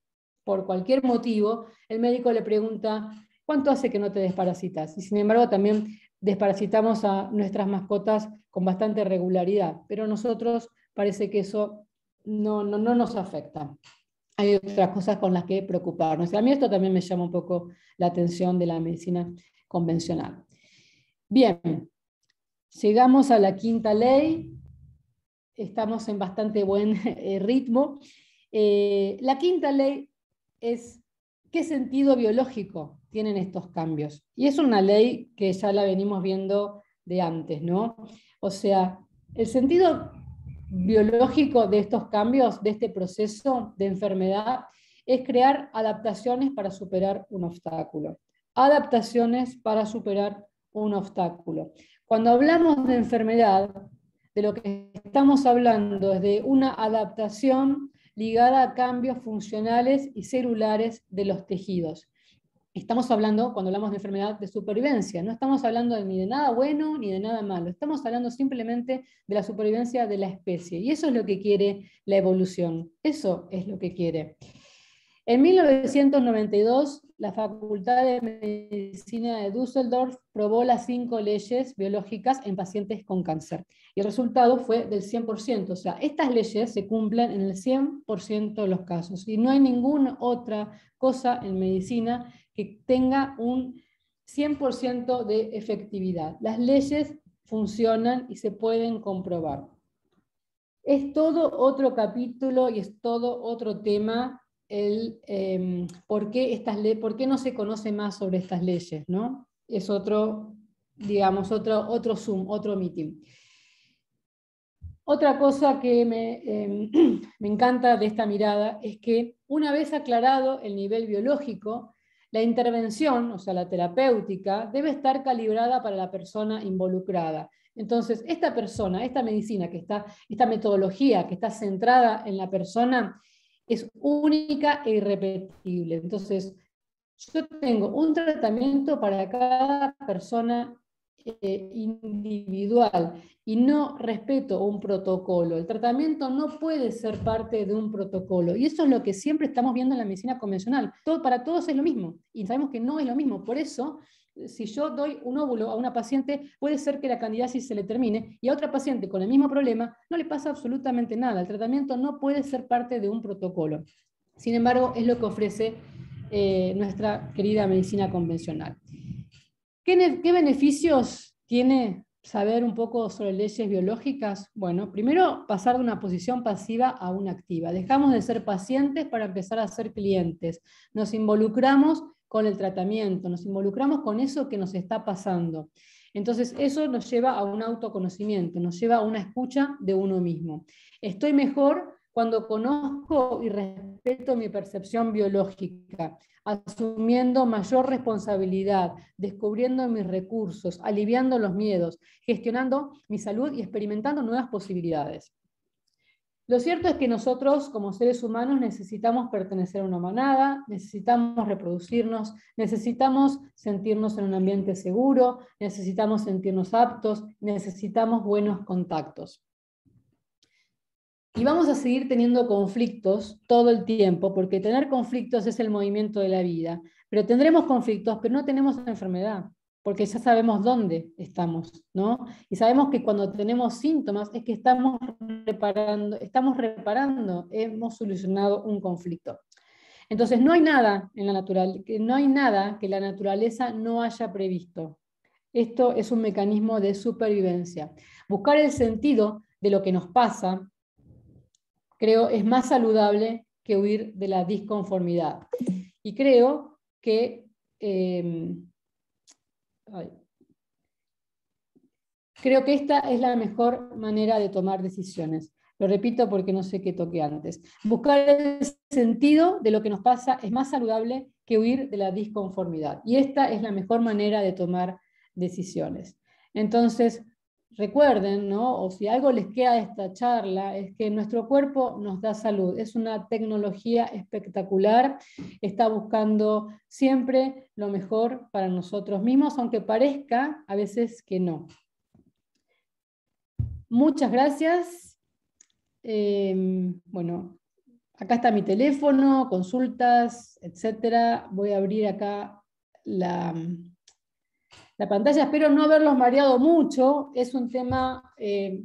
por cualquier motivo, el médico le pregunta, ¿cuánto hace que no te desparasitas? Y sin embargo también desparasitamos a nuestras mascotas con bastante regularidad, pero nosotros parece que eso no nos afecta. Hay otras cosas con las que preocuparnos. A mí esto también me llama un poco la atención de la medicina convencional. Bien, llegamos a la quinta ley. Estamos en bastante buen ritmo. La quinta ley es qué sentido biológico tienen estos cambios. Y es una ley que ya la venimos viendo de antes, ¿no? O sea, el sentido biológico de estos cambios, de este proceso de enfermedad, es crear adaptaciones para superar un obstáculo. Adaptaciones para superar un obstáculo. Cuando hablamos de enfermedad, de lo que estamos hablando es de una adaptación ligada a cambios funcionales y celulares de los tejidos. Estamos hablando, cuando hablamos de enfermedad, de supervivencia. No estamos hablando ni de nada bueno ni de nada malo. Estamos hablando simplemente de la supervivencia de la especie. Y eso es lo que quiere la evolución. Eso es lo que quiere. En 1992, la Facultad de Medicina de Düsseldorf probó las 5 leyes biológicas en pacientes con cáncer. Y el resultado fue del 100%. O sea, estas leyes se cumplen en el 100% de los casos. Y no hay ninguna otra cosa en medicina que tenga un 100% de efectividad. Las leyes funcionan y se pueden comprobar. Es todo otro capítulo y es todo otro tema por qué no se conoce más sobre estas leyes, ¿no? Es otro, digamos, otro Zoom, otro meeting. Otra cosa que me encanta de esta mirada es que una vez aclarado el nivel biológico, la intervención, o sea, la terapéutica, debe estar calibrada para la persona involucrada. Entonces, esta persona, esta medicina, esta metodología que está centrada en la persona, es única e irrepetible. Entonces, yo tengo un tratamiento para cada persona individual y no respeto un protocolo. El tratamiento no puede ser parte de un protocolo. Y eso es lo que siempre estamos viendo en la medicina convencional. Para todos es lo mismo. Y sabemos que no es lo mismo. Por eso, si yo doy un óvulo a una paciente, puede ser que la candidiasis se le termine y a otra paciente con el mismo problema no le pasa absolutamente nada. El tratamiento no puede ser parte de un protocolo. Sin embargo, es lo que ofrece nuestra querida medicina convencional. ¿Qué beneficios tiene saber un poco sobre leyes biológicas? Bueno, primero, pasar de una posición pasiva a una activa. Dejamos de ser pacientes para empezar a ser clientes. Nos involucramos con el tratamiento, nos involucramos con eso que nos está pasando. Entonces, eso nos lleva a un autoconocimiento, nos lleva a una escucha de uno mismo. Estoy mejor cuando conozco y respeto mi percepción biológica, asumiendo mayor responsabilidad, descubriendo mis recursos, aliviando los miedos, gestionando mi salud y experimentando nuevas posibilidades. Lo cierto es que nosotros, como seres humanos, necesitamos pertenecer a una manada, necesitamos reproducirnos, necesitamos sentirnos en un ambiente seguro, necesitamos sentirnos aptos, necesitamos buenos contactos. Y vamos a seguir teniendo conflictos todo el tiempo, porque tener conflictos es el movimiento de la vida. Pero tendremos conflictos, pero no tenemos enfermedad, porque ya sabemos dónde estamos, ¿no? Y sabemos que cuando tenemos síntomas es que estamos reparando, hemos solucionado un conflicto. Entonces no hay nada en la no hay nada que la naturaleza no haya previsto. Esto es un mecanismo de supervivencia. Buscar el sentido de lo que nos pasa, creo, es más saludable que huir de la disconformidad. Y creo que esta es la mejor manera de tomar decisiones. Lo repito porque no sé qué toqué antes. Buscar el sentido de lo que nos pasa es más saludable que huir de la disconformidad. Y esta es la mejor manera de tomar decisiones. Entonces, recuerden, ¿no? O si algo les queda de esta charla, es que nuestro cuerpo nos da salud. Es una tecnología espectacular. Está buscando siempre lo mejor para nosotros mismos, aunque parezca a veces que no. Muchas gracias. Bueno, acá está mi teléfono, consultas, etc. Voy a abrir acá la pantalla. Espero no haberlos mareado mucho. Es un tema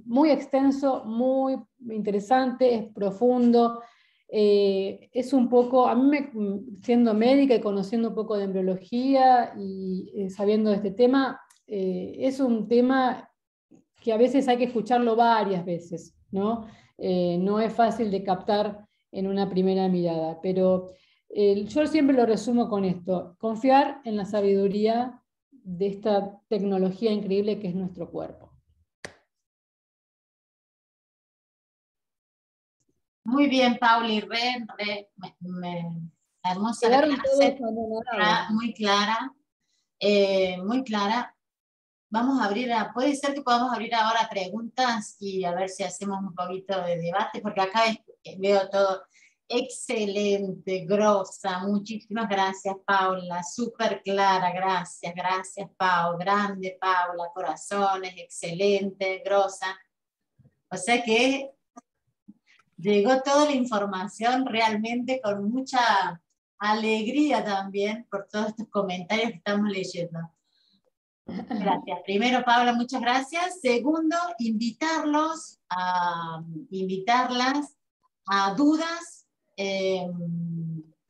muy extenso, muy interesante, es profundo. Es un poco, a mí siendo médica y conociendo un poco de embriología y sabiendo de este tema, es un tema que a veces hay que escucharlo varias veces, ¿no? No es fácil de captar en una primera mirada, pero yo siempre lo resumo con esto: confiar en la sabiduría de esta tecnología increíble que es nuestro cuerpo.
Muy bien, Pauli, hermosa la clase, muy clara, muy clara. vamos a abrir, puede ser que podamos abrir ahora preguntas y a ver si hacemos un poquito de debate, porque acá veo todo excelente, grosa, muchísimas gracias Paula, súper clara, gracias, gracias Pau, grande Paula, corazones, excelente, grosa. O sea que llegó toda la información realmente con mucha alegría también por todos estos comentarios que estamos leyendo. Gracias. Primero, Paula, muchas gracias. Segundo, invitarlas a dudas,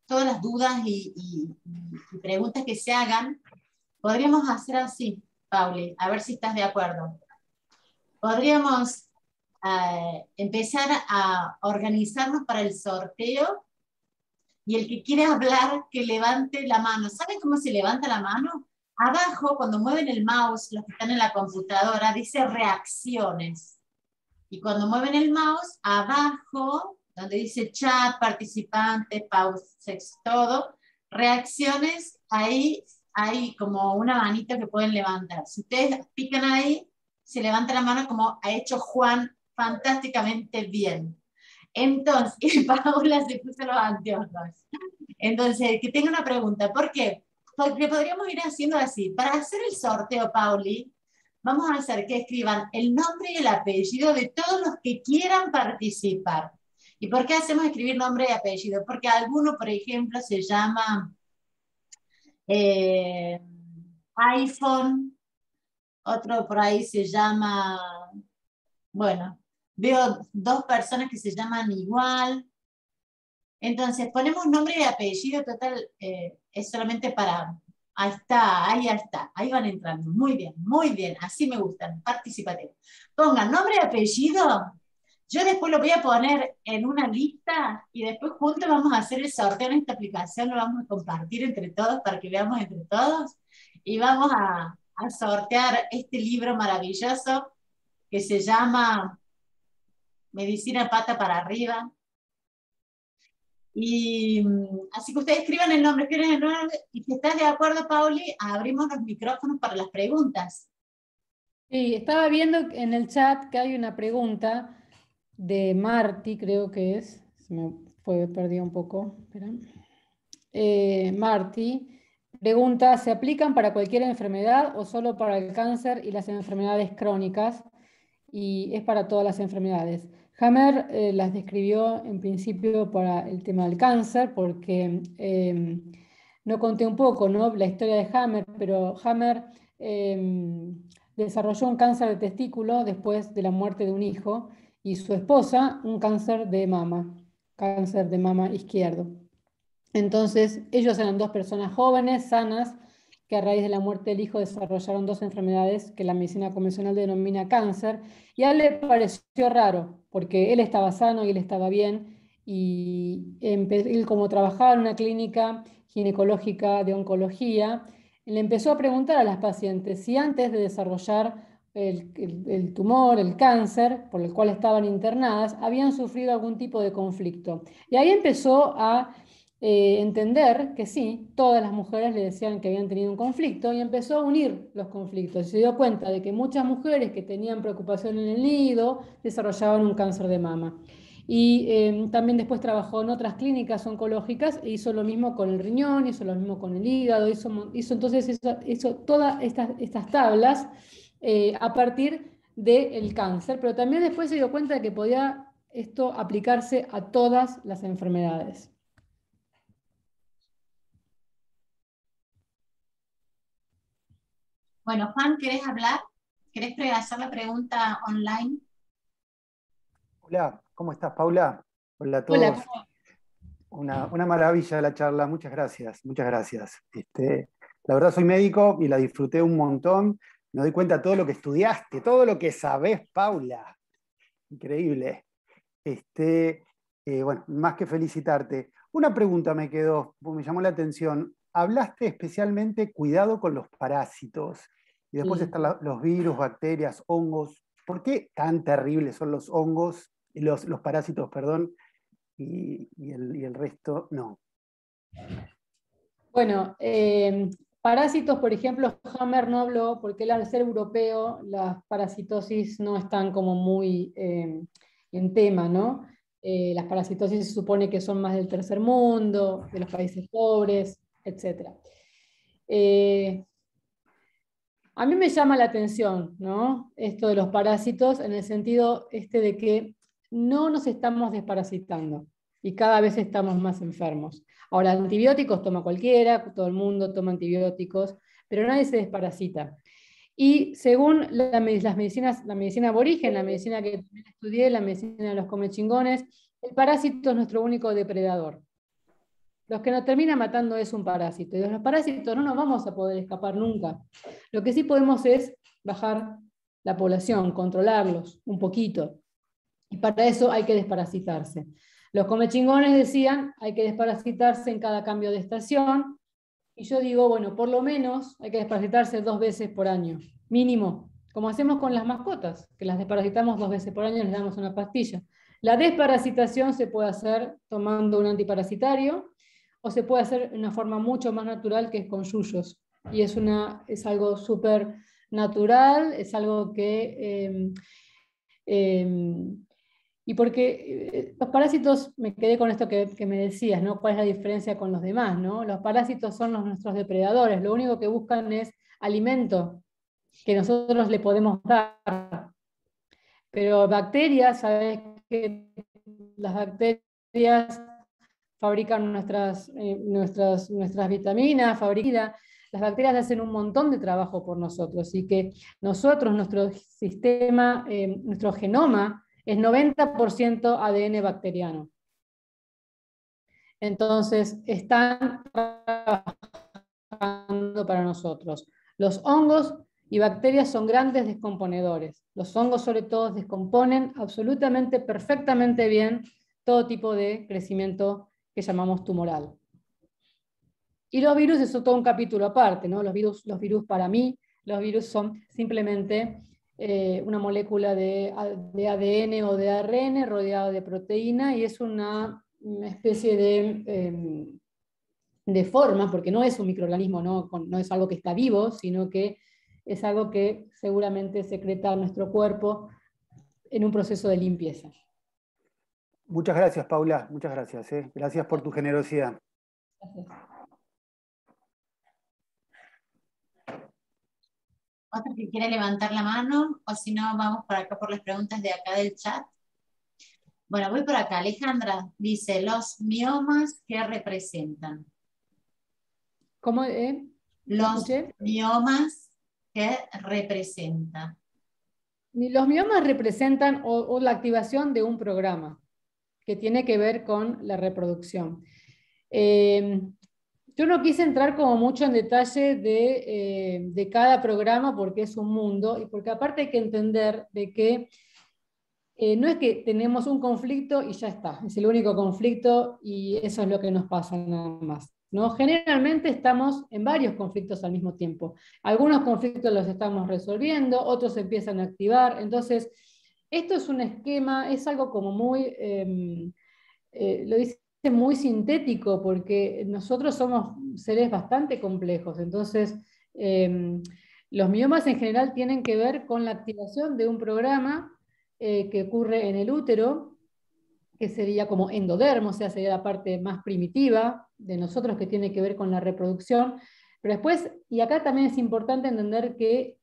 todas las dudas y preguntas que se hagan. Podríamos hacer así, Pauli, a ver si estás de acuerdo. Podríamos empezar a organizarnos para el sorteo y el que quiera hablar, que levante la mano. ¿Saben cómo se levanta la mano? Abajo, cuando mueven el mouse, los que están en la computadora, dice reacciones. Y cuando mueven el mouse, abajo, donde dice chat, participantes, pauses, todo, reacciones, ahí hay como una manita que pueden levantar. Si ustedes pican ahí, se levanta la mano como ha hecho Juan fantásticamente bien. Entonces, y Paula se puso los anteojos. Entonces, que tenga una pregunta. ¿Por qué? Porque podríamos ir haciendo así. Para hacer el sorteo, Pauli, vamos a hacer que escriban el nombre y el apellido de todos los que quieran participar. ¿Y por qué hacemos escribir nombre y apellido? Porque alguno, por ejemplo, se llama iPhone, otro por ahí se llama, bueno, veo dos personas que se llaman igual. Entonces, ponemos nombre y apellido, total, es solamente para, ahí está, ahí van entrando, muy bien, así me gustan, participativos. Pongan nombre y apellido, yo después lo voy a poner en una lista y después juntos vamos a hacer el sorteo en esta aplicación, lo vamos a compartir entre todos para que veamos entre todos y vamos a sortear este libro maravilloso que se llama Medicina Pata para Arriba. Y así que ustedes escriban el nombre, y si estás de acuerdo, Pauli, abrimos los micrófonos para las preguntas.
Sí, estaba viendo en el chat que hay una pregunta de Marti, creo que es, se me fue, perdí un poco, espera. Marti pregunta, ¿se aplican para cualquier enfermedad o solo para el cáncer y las enfermedades crónicas? Y es para todas las enfermedades. Hammer las describió en principio para el tema del cáncer, porque no conté un poco, ¿no?, la historia de Hammer, pero Hammer desarrolló un cáncer de testículo después de la muerte de un hijo y su esposa un cáncer de mama izquierdo. Entonces, ellos eran dos personas jóvenes, sanas, que a raíz de la muerte del hijo desarrollaron dos enfermedades que la medicina convencional denomina cáncer, y a él le pareció raro, porque él estaba sano y él estaba bien, y él, como trabajaba en una clínica ginecológica de oncología, le empezó a preguntar a las pacientes si antes de desarrollar el tumor, el cáncer, por el cual estaban internadas, habían sufrido algún tipo de conflicto. Y ahí empezó a entender que sí, todas las mujeres le decían que habían tenido un conflicto y empezó a unir los conflictos. Y se dio cuenta de que muchas mujeres que tenían preocupación en el nido desarrollaban un cáncer de mama. Y también después trabajó en otras clínicas oncológicas e hizo lo mismo con el riñón, hizo lo mismo con el hígado, hizo todas estas tablas a partir del cáncer, pero también después se dio cuenta de que podía esto aplicarse a todas las enfermedades.
Bueno, Juan, ¿querés hablar? ¿Querés hacer la pregunta online?
Hola, ¿cómo estás, Paula? Hola a
Hola,
todos. Una maravilla la charla, muchas gracias, muchas gracias. La verdad soy médico y la disfruté un montón. Me doy cuenta de todo lo que estudiaste, todo lo que sabés, Paula. Increíble. Bueno, más que felicitarte. Una pregunta me quedó, me llamó la atención. Hablaste especialmente cuidado con los parásitos. Y después
sí.
están los virus, bacterias, hongos. ¿Por qué tan terribles son los hongos, los parásitos, perdón, y el resto no?
Bueno, parásitos, por ejemplo, Hammer no habló, porque él, al ser europeo, las parasitosis no están como muy en tema, ¿no? Las parasitosis se supone que son más del tercer mundo, de los países pobres, etc. A mí me llama la atención, ¿no? Esto de los parásitos, en el sentido de que no nos estamos desparasitando y cada vez estamos más enfermos. Ahora, antibióticos toma cualquiera, todo el mundo toma antibióticos, pero nadie se desparasita. Y según las medicinas, la medicina aborigen, la medicina que también estudié, la medicina de los comechingones, el parásito es nuestro único depredador. Los que nos terminan matando es un parásito. Y de los parásitos no nos vamos a poder escapar nunca. Lo que sí podemos es bajar la población, controlarlos un poquito. Y para eso hay que desparasitarse. Los comechingones decían, hay que desparasitarse en cada cambio de estación. Y yo digo, bueno, por lo menos hay que desparasitarse 2 veces por año, mínimo. Como hacemos con las mascotas, que las desparasitamos 2 veces por año y les damos una pastilla. La desparasitación se puede hacer tomando un antiparasitario, o se puede hacer de una forma mucho más natural, que es con yuyos. Y es algo súper natural, es algo que... y porque los parásitos, me quedé con esto que me decías, ¿no? ¿Cuál es la diferencia con los demás, ¿no? Los parásitos son nuestros depredadores, lo único que buscan es alimento que nosotros le podemos dar. Pero bacterias, sabes que las bacterias fabrican nuestras vitaminas, las bacterias hacen un montón de trabajo por nosotros, y que nosotros, nuestro sistema, nuestro genoma, es 90% ADN bacteriano. Entonces, están trabajando para nosotros. Los hongos y bacterias son grandes descomponedores. Los hongos, sobre todo, descomponen absolutamente, perfectamente bien todo tipo de crecimiento que llamamos tumoral. Y los virus es todo un capítulo aparte, ¿no? Los virus para mí, los virus son simplemente una molécula de ADN o de ARN rodeada de proteína, y es una especie de forma, porque no es un microorganismo, no es algo que está vivo, sino que es algo que seguramente secreta nuestro cuerpo en un proceso de limpieza.
Muchas gracias, Paula, muchas gracias. Gracias por tu generosidad.
Gracias.
¿Otro que quiera levantar la mano? O si no, vamos por acá por las preguntas de acá del chat. Bueno, voy por acá. Alejandra dice, los miomas, ¿qué representan?
¿Cómo?
Los miomas, ¿qué representan?
Los miomas representan o la activación de un programa que tiene que ver con la reproducción. Yo no quise entrar como mucho en detalle de cada programa, porque es un mundo, y porque aparte hay que entender de que no es que tenemos un conflicto y ya está, es el único conflicto y eso es lo que nos pasa nada más, ¿no? Generalmente estamos en varios conflictos al mismo tiempo. Algunos conflictos los estamos resolviendo, otros se empiezan a activar. Entonces, esto es un esquema, es algo como muy, lo dice muy sintético, porque nosotros somos seres bastante complejos. Entonces, los miomas en general tienen que ver con la activación de un programa que ocurre en el útero, que sería como endodermo, o sea, sería la parte más primitiva de nosotros, que tiene que ver con la reproducción. Pero después, y acá también es importante entender que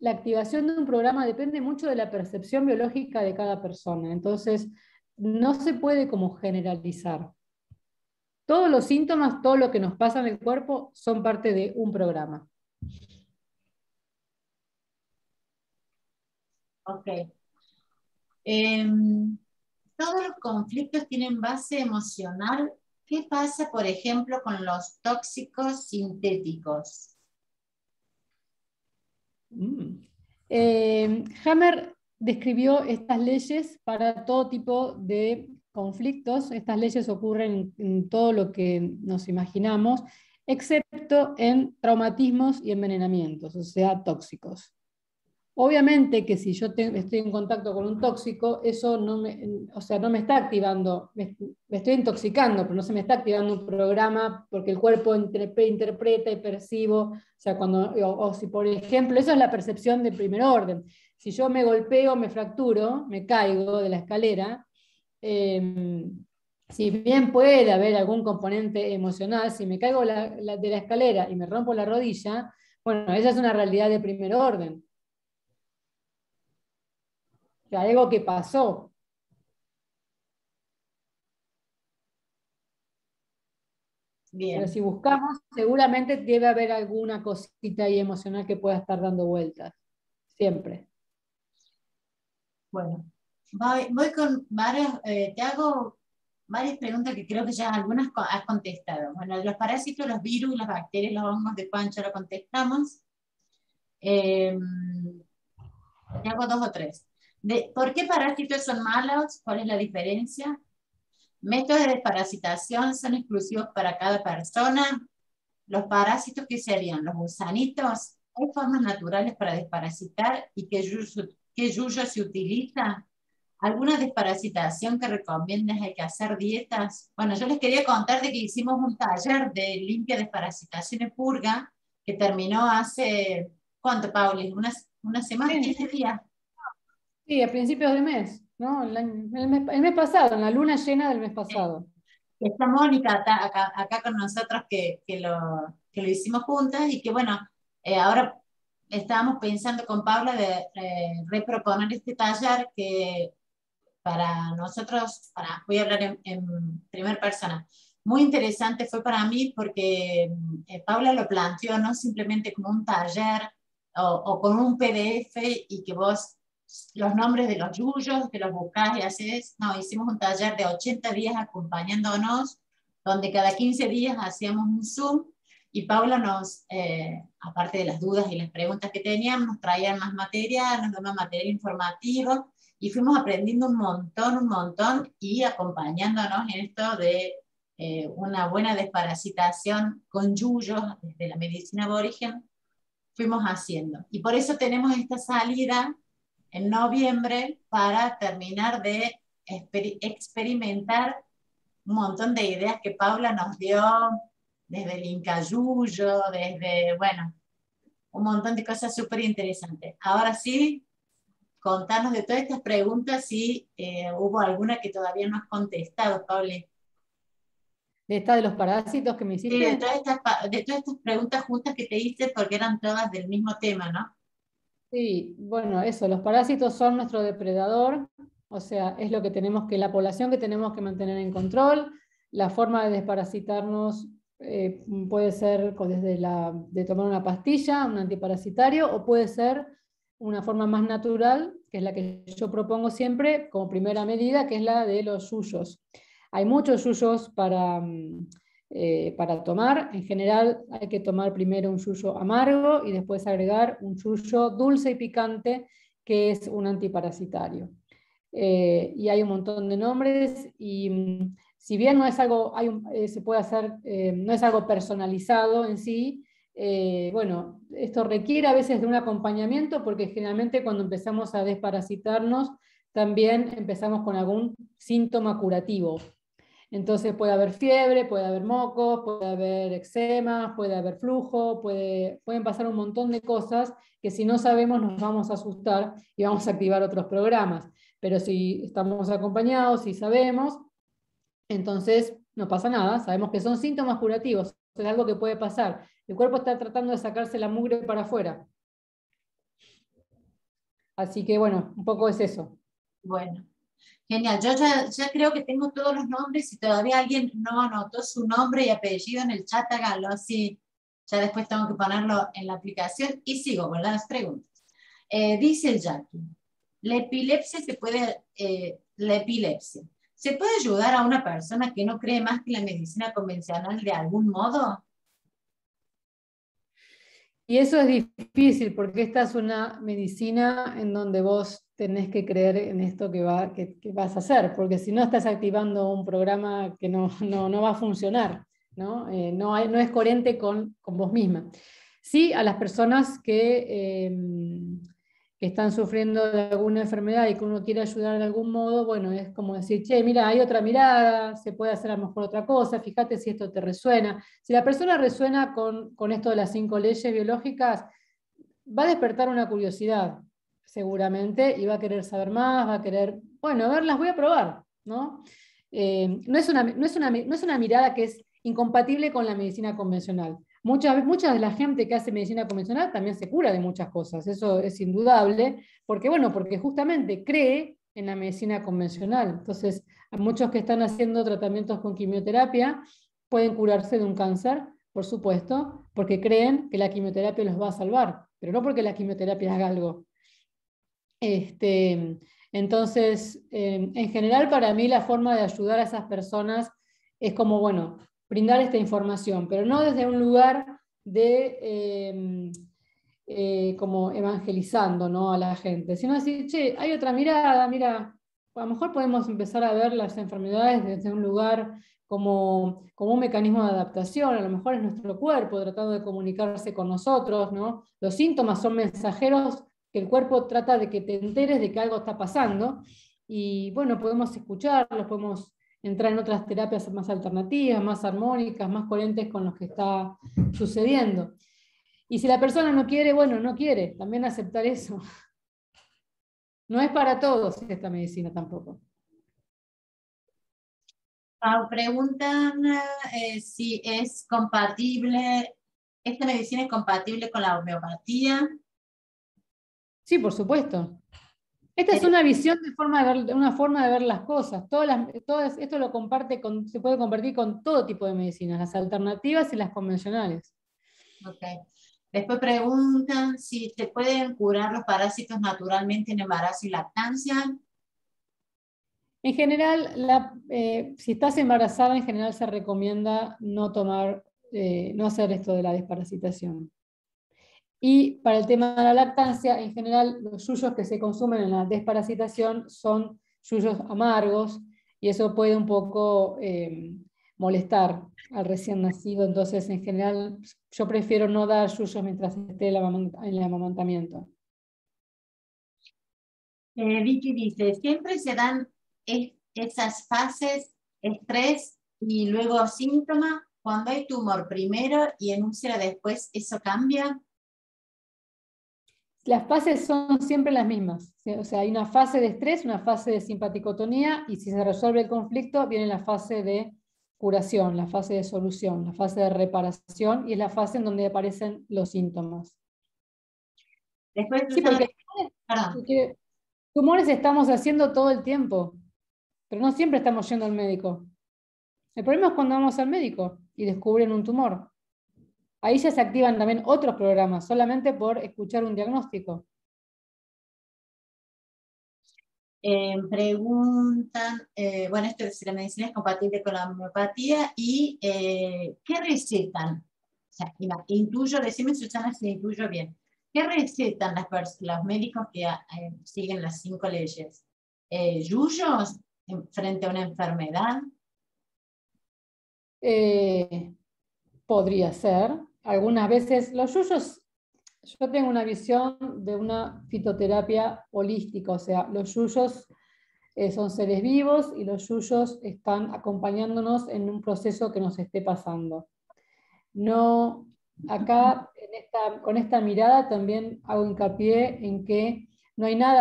la activación de un programa depende mucho de la percepción biológica de cada persona. Entonces, no se puede como generalizar. Todos los síntomas, todo lo que nos pasa en el cuerpo, son parte de un programa.
Ok. Todos los conflictos tienen base emocional. ¿Qué pasa, por ejemplo, con los tóxicos sintéticos?
Hammer describió estas leyes para todo tipo de conflictos. Estas leyes ocurren en todo lo que nos imaginamos, excepto en traumatismos y envenenamientos, o sea, tóxicos. Obviamente que si yo estoy en contacto con un tóxico, eso no no me está activando, me estoy intoxicando, pero no se me está activando un programa porque el cuerpo interpreta y percibo, o sea, o si por ejemplo, eso es la percepción de primer orden. Si yo me golpeo, me fracturo, me caigo de la escalera, si bien puede haber algún componente emocional, si me caigo de la escalera y me rompo la rodilla, bueno, esa es una realidad de primer orden. O sea, algo que pasó.
Bien.
Pero si buscamos, seguramente debe haber alguna cosita ahí emocional que pueda estar dando vueltas. Siempre.
Bueno, voy con varios, te hago varias preguntas que creo que ya algunas has contestado. Bueno, los parásitos, los virus, las bacterias, los hongos de Pancho lo contestamos. Te hago dos o tres. ¿Por qué parásitos son malos? ¿Cuál es la diferencia? Métodos de desparasitación son exclusivos para cada persona. Los parásitos, ¿qué serían? Los gusanitos. ¿Hay formas naturales para desparasitar y qué yuyo se utiliza? ¿Alguna desparasitación que recomiendes? ¿Hay que hacer dietas? Bueno, yo les quería contar de que hicimos un taller de limpia, desparasitación y purga que terminó hace, ¿cuánto, Pauli? ¿Una semana?
Sí.
15 días.
Sí, a principios de mes, ¿no? El mes pasado, en la luna llena del mes pasado.
Está Mónica acá con nosotros que lo hicimos juntas y que bueno, ahora estábamos pensando con Paula de reproponer este taller que para nosotros, voy a hablar en primera persona, muy interesante fue para mí porque Paula lo planteó no simplemente como un taller o con un PDF y que vos los nombres de los yuyos, que los buscás y haces, no, hicimos un taller de 80 días acompañándonos, donde cada 15 días hacíamos un Zoom y Paula nos, aparte de las dudas y las preguntas que teníamos, nos traía más material, nos daba material informativo y fuimos aprendiendo un montón y acompañándonos en esto de una buena desparasitación con yuyos desde la medicina aborigen, fuimos haciendo. Y por eso tenemos esta salida en noviembre para terminar de experimentar un montón de ideas que Paula nos dio desde el Incayuyo, desde, bueno, un montón de cosas súper interesantes. Ahora sí, contanos de todas estas preguntas si hubo alguna que todavía no has contestado, Pauli.
De los parásitos que me
Sí,
hiciste.
de todas estas preguntas juntas que te hice porque eran todas del mismo tema, ¿no?
Sí, bueno, eso, los parásitos son nuestro depredador, o sea, es lo que tenemos la población que tenemos que mantener en control. La forma de desparasitarnos puede ser de tomar una pastilla, un antiparasitario, o puede ser una forma más natural, que es la que yo propongo siempre como primera medida, que es la de los yuyos. Hay muchos yuyos para tomar. En general hay que tomar primero un yuyo amargo y después agregar un yuyo dulce y picante, que es un antiparasitario. Y hay un montón de nombres y si bien no es algo, se puede hacer, no es algo personalizado en sí, bueno, esto requiere a veces de un acompañamiento porque generalmente cuando empezamos a desparasitarnos también empezamos con algún síntoma curativo. Entonces puede haber fiebre, puede haber mocos, puede haber eczema, puede haber flujo, pueden pasar un montón de cosas que si no sabemos nos vamos a asustar y vamos a activar otros programas. Pero si estamos acompañados, si sabemos, entonces no pasa nada, sabemos que son síntomas curativos, es algo que puede pasar. El cuerpo está tratando de sacarse la mugre para afuera. Así que bueno, un poco es eso.
Bueno, genial. Yo ya creo que tengo todos los nombres. Si todavía alguien no anotó su nombre y apellido en el chat, hágalo así. Ya después tengo que ponerlo en la aplicación y sigo con las preguntas. Dice el Jackie, la epilepsia ¿se puede ayudar a una persona que no cree más que la medicina convencional de algún modo?
Y eso es difícil porque esta es una medicina en donde vos tenés que creer en esto que vas a hacer, porque si no estás activando un programa que no va a funcionar, ¿no? No es coherente con vos misma. Sí, a las personas que están sufriendo de alguna enfermedad y que uno quiere ayudar de algún modo, bueno, es como decir, che, mira, hay otra mirada, se puede hacer a lo mejor otra cosa, fíjate si esto te resuena. Si la persona resuena con esto de las 5 leyes biológicas, va a despertar una curiosidad, seguramente, y va a querer saber más, va a querer, bueno, a ver, las voy a probar, ¿no? No es una mirada que es incompatible con la medicina convencional. Mucha de la gente que hace medicina convencional también se cura de muchas cosas, eso es indudable, porque justamente cree en la medicina convencional. Entonces, a muchos que están haciendo tratamientos con quimioterapia pueden curarse de un cáncer, por supuesto, porque creen que la quimioterapia los va a salvar, pero no porque la quimioterapia haga algo. Entonces, en general, para mí la forma de ayudar a esas personas es como, bueno, brindar esta información, pero no desde un lugar de como evangelizando, ¿no?, a la gente, sino decir, che, hay otra mirada, mira, a lo mejor podemos empezar a ver las enfermedades desde un lugar como un mecanismo de adaptación, a lo mejor es nuestro cuerpo tratando de comunicarse con nosotros, ¿no? Los síntomas son mensajeros que el cuerpo trata de que te enteres de que algo está pasando, y bueno, podemos escucharlos, podemos entrar en otras terapias más alternativas, más armónicas, más coherentes con lo que está sucediendo. Y si la persona no quiere, bueno, no quiere, también aceptar eso. No es para todos esta medicina tampoco.
Pau, preguntan si es compatible, ¿esta medicina es compatible con la homeopatía?
Sí, por supuesto. Esta es una visión una forma de ver las cosas. Esto se puede compartir con todo tipo de medicinas, las alternativas y las convencionales.
Okay. Después preguntan si se pueden curar los parásitos naturalmente en embarazo y lactancia.
En general, si estás embarazada, en general se recomienda no hacer esto de la desparasitación. Y para el tema de la lactancia, en general, los yuyos que se consumen en la desparasitación son yuyos amargos, y eso puede un poco molestar al recién nacido. Entonces, en general, yo prefiero no dar yuyos mientras esté en el amamantamiento.
Vicky dice, ¿siempre se dan esas fases, estrés y luego síntomas? Cuando hay tumor primero y en úlcera después, ¿eso cambia?
Las fases son siempre las mismas, ¿sí? O sea, hay una fase de estrés, una fase de simpaticotonía, y si se resuelve el conflicto, viene la fase de curación, la fase de solución, la fase de reparación, y es la fase en donde aparecen los síntomas.
Después,
Sí, porque tumores estamos haciendo todo el tiempo, pero no siempre estamos yendo al médico. El problema es cuando vamos al médico y descubren un tumor. Ahí ya se activan también otros programas, solamente por escuchar un diagnóstico.
Preguntan, bueno, esto es si la medicina es compatible con la homeopatía y ¿qué recetan? O sea, intuyo, decime Susana si intuyo bien. ¿Qué recetan los médicos que siguen las 5 leyes? ¿Yuyos frente a una enfermedad?
Podría ser. Algunas veces los yuyos, yo tengo una visión de una fitoterapia holística, o sea, los yuyos son seres vivos y los yuyos están acompañándonos en un proceso que nos esté pasando. No, acá con esta mirada también hago hincapié en que no hay nada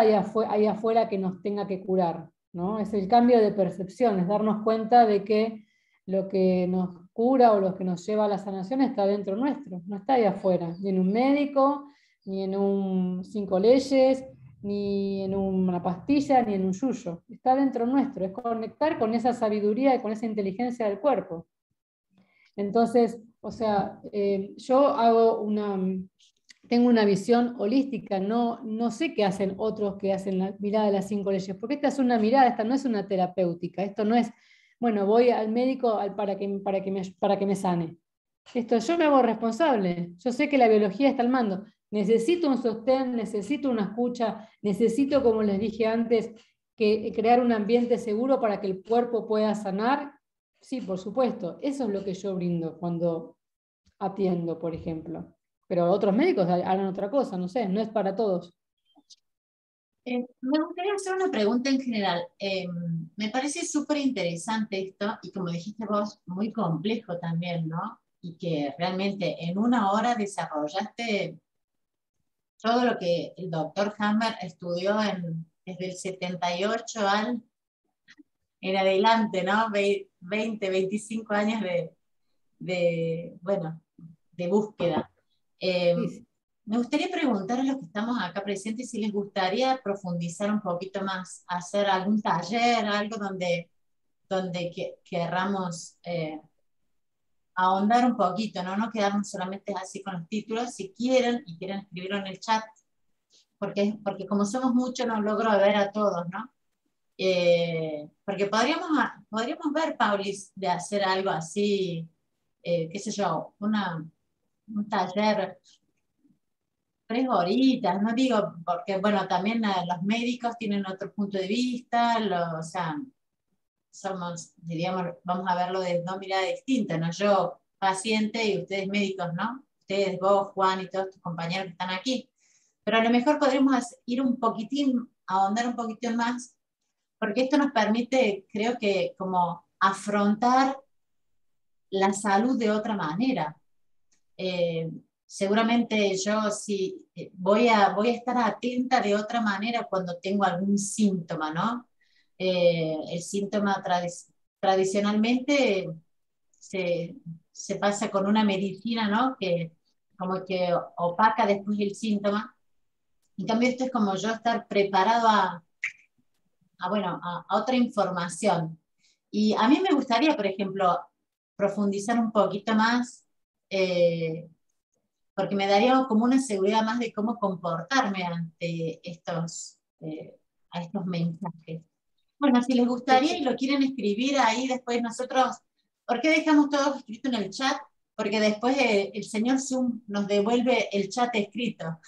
ahí afuera que nos tenga que curar, ¿no? Es el cambio de percepción, es darnos cuenta de que lo que nos cura o lo que nos lleva a la sanación está dentro nuestro, no está ahí afuera, ni en un médico, ni en un 5 leyes, ni en una pastilla, ni en un yuyo. Está dentro nuestro, es conectar con esa sabiduría y con esa inteligencia del cuerpo. Entonces, o sea, yo tengo una visión holística, no sé qué hacen otros que hacen la mirada de las 5 leyes, porque esta es una mirada, esta no es una terapéutica, esto no es, bueno, voy al médico para que me sane. Esto yo me hago responsable, yo sé que la biología está al mando, necesito un sostén, necesito una escucha, necesito, como les dije antes, crear un ambiente seguro para que el cuerpo pueda sanar. Sí, por supuesto, eso es lo que yo brindo cuando atiendo, por ejemplo. Pero otros médicos harán otra cosa, no sé, no es para todos.
Me gustaría hacer una pregunta en general. Me parece súper interesante esto y como dijiste vos, muy complejo también, ¿no? Y que realmente en una hora desarrollaste todo lo que el doctor Hammer estudió desde el 78 en adelante, ¿no? 20, 25 años bueno, de búsqueda.
Sí, sí.
Me gustaría preguntar a los que estamos acá presentes si les gustaría profundizar un poquito más, hacer algún taller, algo donde querramos ahondar un poquito, ¿no? No quedarnos solamente así con los títulos, si quieren y quieren escribirlo en el chat, porque como somos muchos no logro ver a todos, ¿no? Porque podríamos ver, Paulis, de hacer algo así, qué sé yo, un taller 3 horitas, no digo, porque bueno, también los médicos tienen otro punto de vista, o sea, somos, diríamos, vamos a verlo desde dos miradas distintas, ¿no? Yo, paciente, y ustedes médicos, ¿no? Ustedes, vos, Juan y todos tus compañeros que están aquí. Pero a lo mejor podremos ir un poquitín, ahondar un poquitín más, porque esto nos permite, creo que, como afrontar la salud de otra manera. Eh, Seguramente yo sí voy a estar atenta de otra manera cuando tengo algún síntoma, ¿no? El síntoma tradicionalmente se, se pasa con una medicina, ¿no? Que como que opaca después el síntoma. En cambio, esto es como yo estar preparado bueno, a otra información. Y a mí me gustaría, por ejemplo, profundizar un poquito más, porque me daría como una seguridad más de cómo comportarme ante a estos mensajes. Bueno, si les gustaría y lo quieren escribir ahí después nosotros, ¿por qué dejamos todo escrito en el chat? Porque después el señor Zoom nos devuelve el chat escrito.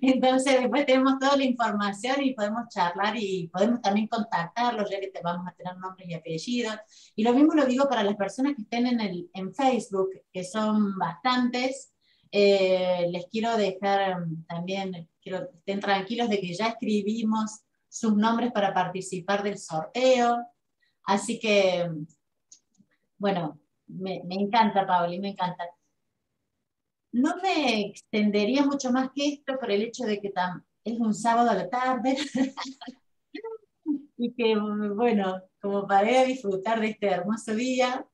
Entonces después tenemos toda la información y podemos charlar y podemos también contactarlos, ya que vamos a tener nombres y apellidos. Y lo mismo lo digo para las personas que estén en Facebook, que son bastantes. Les quiero dejar también, quiero que estén tranquilos de que ya escribimos sus nombres para participar del sorteo. Así que, bueno, me encanta, Pauli, me encanta. No me extendería mucho más que esto por el hecho de que es un sábado a la tarde y que, bueno, como para ir a disfrutar de este hermoso día.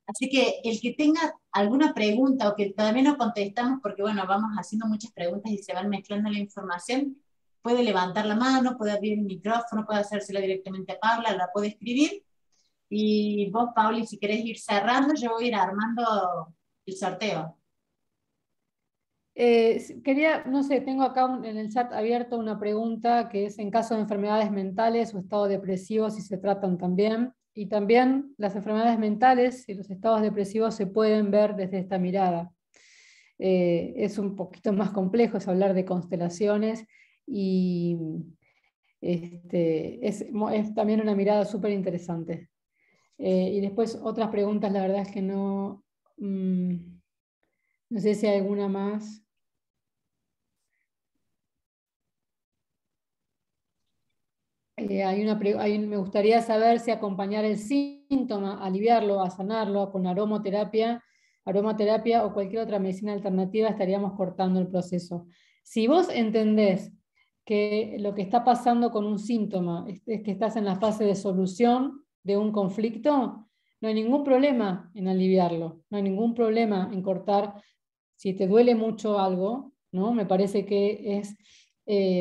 Así que el que tenga alguna pregunta o que todavía no contestamos, porque bueno, vamos haciendo muchas preguntas y se van mezclando la información, puede levantar la mano, puede abrir el micrófono, puede hacérselo directamente a Paula, la puede escribir. Y vos, Pauli, si querés ir cerrando, yo voy a ir armando el sorteo.
Quería, no sé, tengo acá en el chat abierto una pregunta que es en caso de enfermedades mentales o estado depresivo, si se tratan también. Y también las enfermedades mentales y los estados depresivos se pueden ver desde esta mirada. Es un poquito más complejo, es hablar de constelaciones y es también una mirada súper interesante. Y después otras preguntas, la verdad es que no, no sé si hay alguna más. Me gustaría saber si acompañar el síntoma, aliviarlo, a sanarlo con aromaterapia o cualquier otra medicina alternativa, estaríamos cortando el proceso. Si vos entendés que lo que está pasando con un síntoma es que estás en la fase de solución de un conflicto, no hay ningún problema en aliviarlo, no hay ningún problema en cortar. Si te duele mucho algo, ¿no? Me parece que es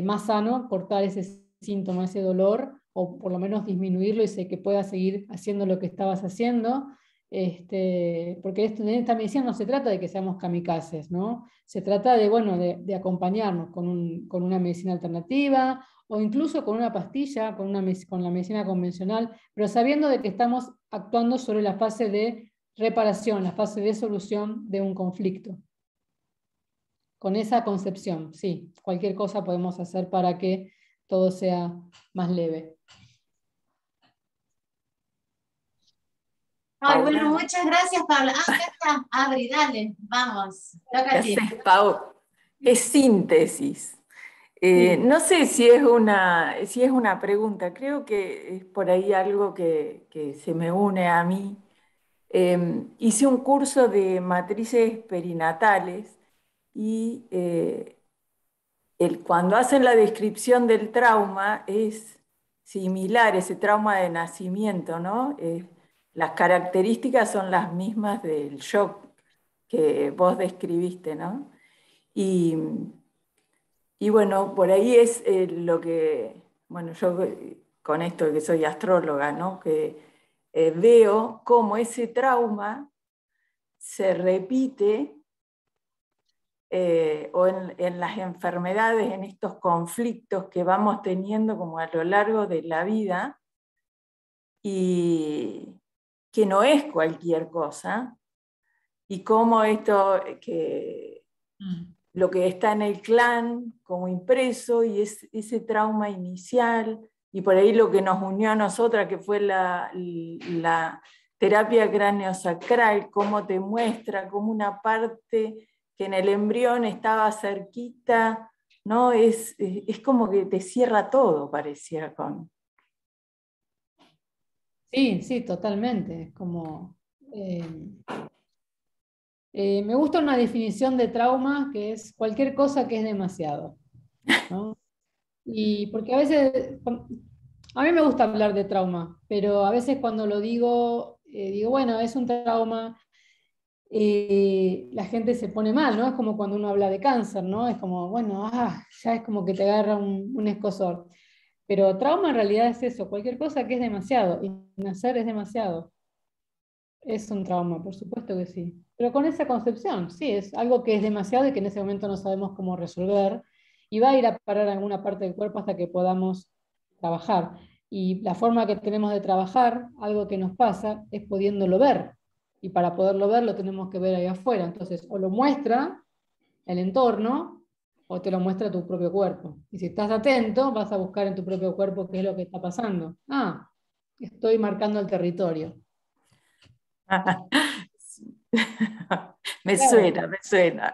más sano cortar ese síntoma, ese dolor, o por lo menos disminuirlo y sé que puedas seguir haciendo lo que estabas haciendo, porque en esta medicina no se trata de que seamos kamikazes, ¿no? Se trata de, bueno, de acompañarnos con una medicina alternativa o incluso con una pastilla, con la medicina convencional, pero sabiendo de que estamos actuando sobre la fase de reparación, la fase de solución de un conflicto. Con esa concepción, sí, cualquier cosa podemos hacer para que todo sea más leve.
Ay, bueno, muchas gracias, Paula. Acá está, Adri, dale, vamos. Toca
¿Qué
a ti.
haces, Pau? Es síntesis.
Sí.
No sé si es una pregunta, creo que es por ahí algo que se me une a mí. Hice un curso de matrices perinatales y cuando hacen la descripción del trauma es similar, ese trauma de nacimiento, ¿no? Las características son las mismas del shock que vos describiste, ¿no? Y, y bueno, por ahí es lo que, bueno, yo con esto de que soy astróloga, ¿no? Que veo cómo ese trauma se repite o en las enfermedades, en estos conflictos que vamos teniendo como a lo largo de la vida, y que no es cualquier cosa, y cómo esto, que lo que está en el clan como impreso, y ese trauma inicial, y por ahí lo que nos unió a nosotras, que fue la terapia craneosacral, cómo te muestra como una parte que en el embrión estaba cerquita, ¿no? Es como que te cierra todo, parecía con...
Sí, sí, totalmente. Es como, me gusta una definición de trauma que es cualquier cosa que es demasiado, ¿no? Y porque a veces, a mí me gusta hablar de trauma, pero a veces cuando lo digo, digo, bueno, es un trauma, la gente se pone mal, ¿no? Es como cuando uno habla de cáncer, ¿no? Es como, bueno, ya es como que te agarra un escozor. Pero trauma en realidad es eso, cualquier cosa que es demasiado, y nacer es demasiado. Es un trauma, por supuesto que sí. Pero con esa concepción, sí, es algo que es demasiado y que en ese momento no sabemos cómo resolver, y va a ir a parar a alguna parte del cuerpo hasta que podamos trabajar. Y la forma que tenemos de trabajar, algo que nos pasa, es pudiéndolo ver. Y para poderlo ver, lo tenemos que ver ahí afuera. Entonces, o lo muestra el entorno, o te lo muestra tu propio cuerpo. Y si estás atento, vas a buscar en tu propio cuerpo qué es lo que está pasando. Estoy marcando el territorio.
Me
Claro.
suena, me suena.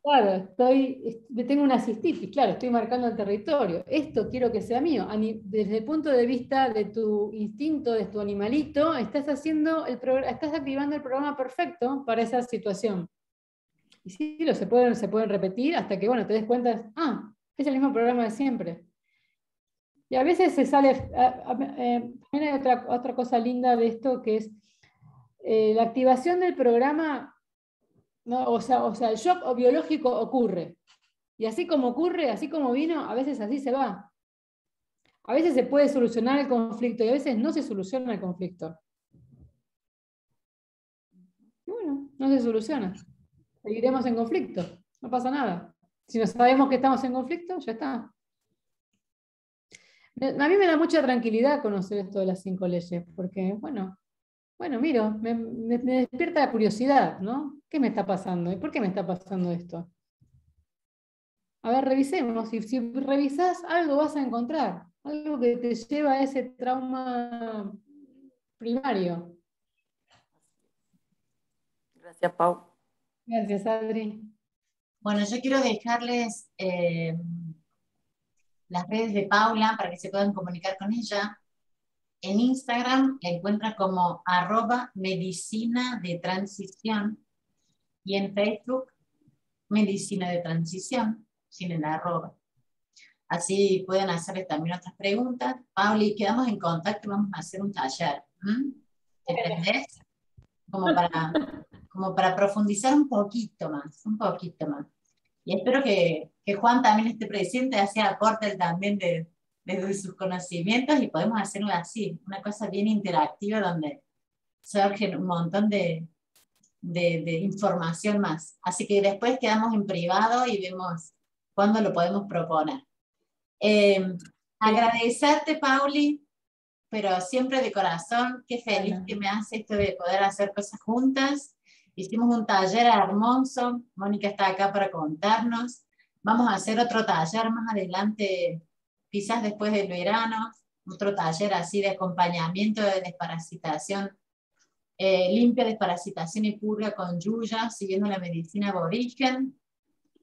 Claro, tengo una cistitis, claro, estoy marcando el territorio. Esto quiero que sea mío. Desde el punto de vista de tu instinto, de tu animalito, estás activando el programa perfecto para esa situación. Y sí, se pueden repetir hasta que, bueno, te des cuenta, es el mismo programa de siempre. Y a veces se sale, también hay otra cosa linda de esto, que es la activación del programa. No, o sea, el shock biológico ocurre. Y así como ocurre, así como vino, a veces así se va. A veces se puede solucionar el conflicto y a veces no se soluciona el conflicto. Y bueno, no se soluciona. Seguiremos en conflicto. No pasa nada. Si no sabemos que estamos en conflicto, ya está. A mí me da mucha tranquilidad conocer esto de las 5 leyes, porque, bueno, miro, me despierta la curiosidad, ¿no? ¿Qué me está pasando? ¿Y por qué me está pasando esto? A ver, revisemos. Si revisás, algo vas a encontrar. Algo que te lleva a ese trauma primario.
Gracias, Pau.
Gracias, Adri.
Bueno, yo quiero dejarles las redes de Paula para que se puedan comunicar con ella. En Instagram la encuentran como @medicina de transición y en Facebook Medicina de Transición, sin el arroba. Así pueden hacerles también otras preguntas. Pauli, quedamos en contacto, vamos a hacer un taller. ¿Entendés? Como para profundizar un poquito más, un poquito más. Y espero que Juan también esté presente, así aporte él también desde sus conocimientos y podemos hacerlo así, una cosa bien interactiva donde surge un montón de información más. Así que después quedamos en privado y vemos cuándo lo podemos proponer. Agradecerte, Pauli, pero siempre de corazón, qué feliz que me hace esto de poder hacer cosas juntas. Hicimos un taller hermoso, Mónica está acá para contarnos. Vamos a hacer otro taller más adelante, quizás después del verano, otro taller así de acompañamiento de desparasitación, limpia desparasitación y purga con Yuya, siguiendo la medicina aborigen.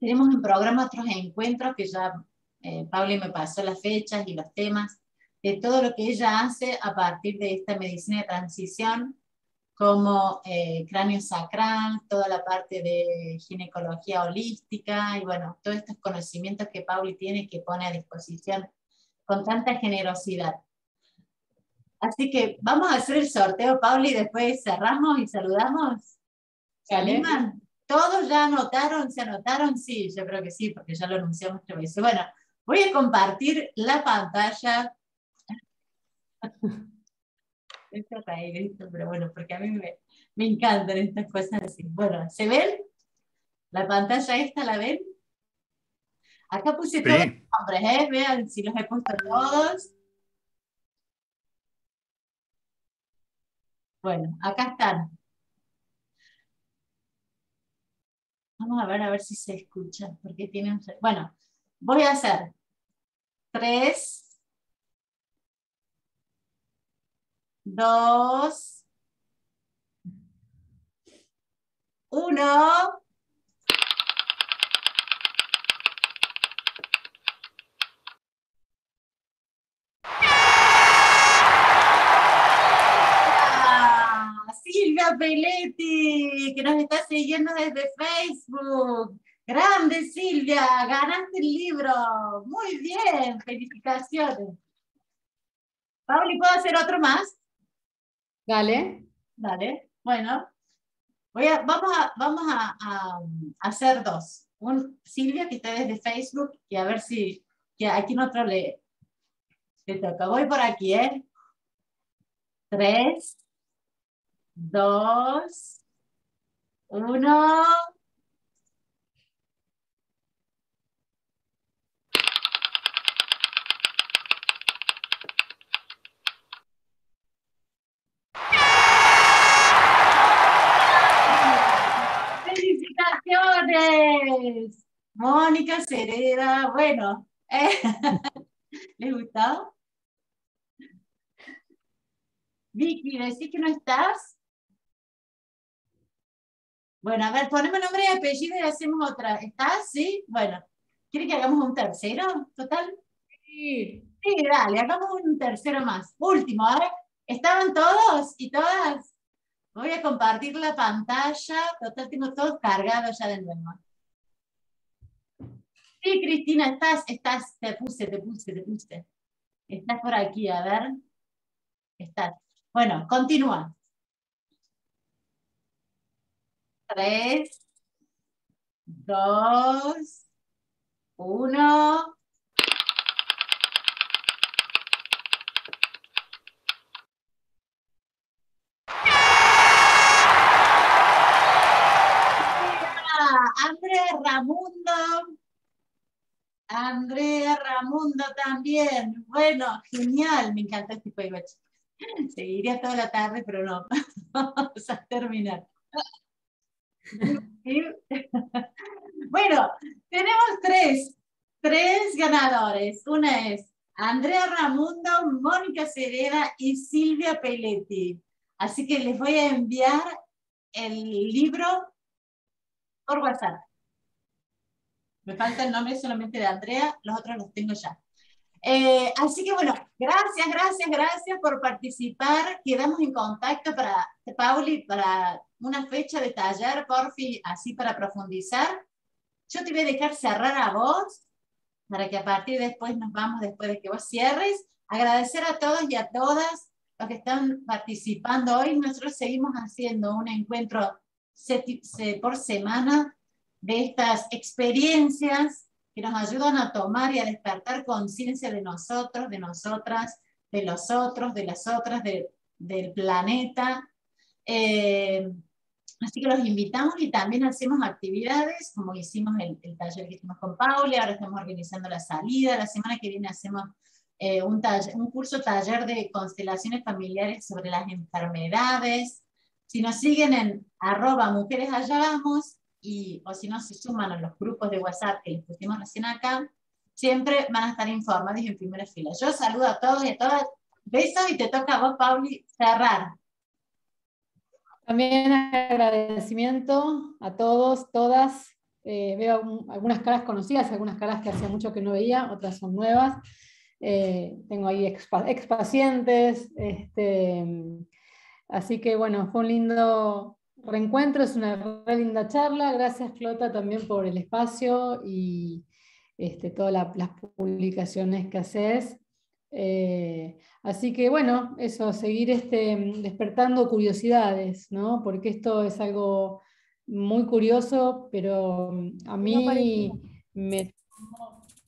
Tenemos en programa otros encuentros que ya Pauli me pasó las fechas y los temas de todo lo que ella hace a partir de esta medicina de transición, como cráneo sacral, toda la parte de ginecología holística, y bueno, todos estos conocimientos que Pauli tiene y que pone a disposición con tanta generosidad. Así que vamos a hacer el sorteo, Pauli, y después cerramos y saludamos. ¿Se animan? ¿Todos ya anotaron? ¿Se anotaron? Sí, yo creo que sí, porque ya lo anunciamos 3 veces. Bueno, voy a compartir la pantalla. Esto reír esto, pero bueno, porque a mí me encantan estas cosas así. Bueno, ¿se ven? La pantalla esta, ¿la ven? Acá puse todos los nombres, vean si los he puesto todos. Bueno, acá están. Vamos a ver si se escucha, porque tienen... Bueno, voy a hacer 3, 2, 1. Silvia Pelletti, que nos está siguiendo desde Facebook. Grande, Silvia, ganaste el libro. Muy bien, felicitaciones. Pauli, ¿puedo hacer otro más?
Dale.
Dale, bueno. Vamos a hacer 2. Silvia, que está desde Facebook, y a ver si que aquí en otro le toca. Voy por aquí, 3, 2, 1. ¡Felicitaciones! Mónica Cereda, bueno. ¿Les gustó? Vicky, ¿decís que no estás? Bueno, a ver, poneme nombre y apellido y hacemos otra. ¿Estás? ¿Sí? Bueno. ¿Quiere que hagamos un tercero? ¿Total?
Sí.
Sí, dale, hagamos un tercero más. Último, a ver. ¿Estaban todos y todas? Voy a compartir la pantalla. Total, tengo todos cargados ya de nuevo. Sí, Cristina, estás. Te puse. Estás por aquí, a ver. Estás. Bueno, continúa. 3, 2, 1. Andrea Ramundo también. Bueno, genial. Me encanta este juego. Seguiría toda la tarde, pero no. Vamos a terminar. Bueno, tenemos tres ganadores. Una es Andrea Ramundo, Mónica Cereda y Silvia Pelletti. Así que les voy a enviar el libro por WhatsApp. Me falta el nombre solamente de Andrea, los otros los tengo ya. Así que bueno, gracias por participar. Quedamos en contacto para, Pauli, para una fecha de taller, porfi, así para profundizar. Yo te voy a dejar cerrar a vos, para que a partir de después nos vamos, después de que vos cierres. Agradecer a todos y a todas los que están participando hoy. Nosotros seguimos haciendo un encuentro por semana de estas experiencias que nos ayudan a tomar y a despertar conciencia de nosotros, de nosotras, de los otros, de las otras, del planeta. Así que los invitamos y también hacemos actividades, como hicimos el taller que hicimos con Pauli, ahora estamos organizando la salida, la semana que viene hacemos un curso taller de constelaciones familiares sobre las enfermedades. Si nos siguen en @mujeresallávamos, o si no se suman a los grupos de WhatsApp que les pusimos recién acá, siempre van a estar informados y en primera fila. Yo saludo a todos y a todas. Besos y te toca a vos, Pauli, cerrar.
También agradecimiento a todos, todas, veo algunas caras conocidas, algunas caras que hacía mucho que no veía, otras son nuevas. Tengo ahí expacientes, así que bueno, fue un lindo reencuentro, es una re linda charla. Gracias, Clota, también por el espacio y todas las publicaciones que haces. Así que bueno, eso, seguir despertando curiosidades, ¿no? Porque esto es algo muy curioso, pero a mí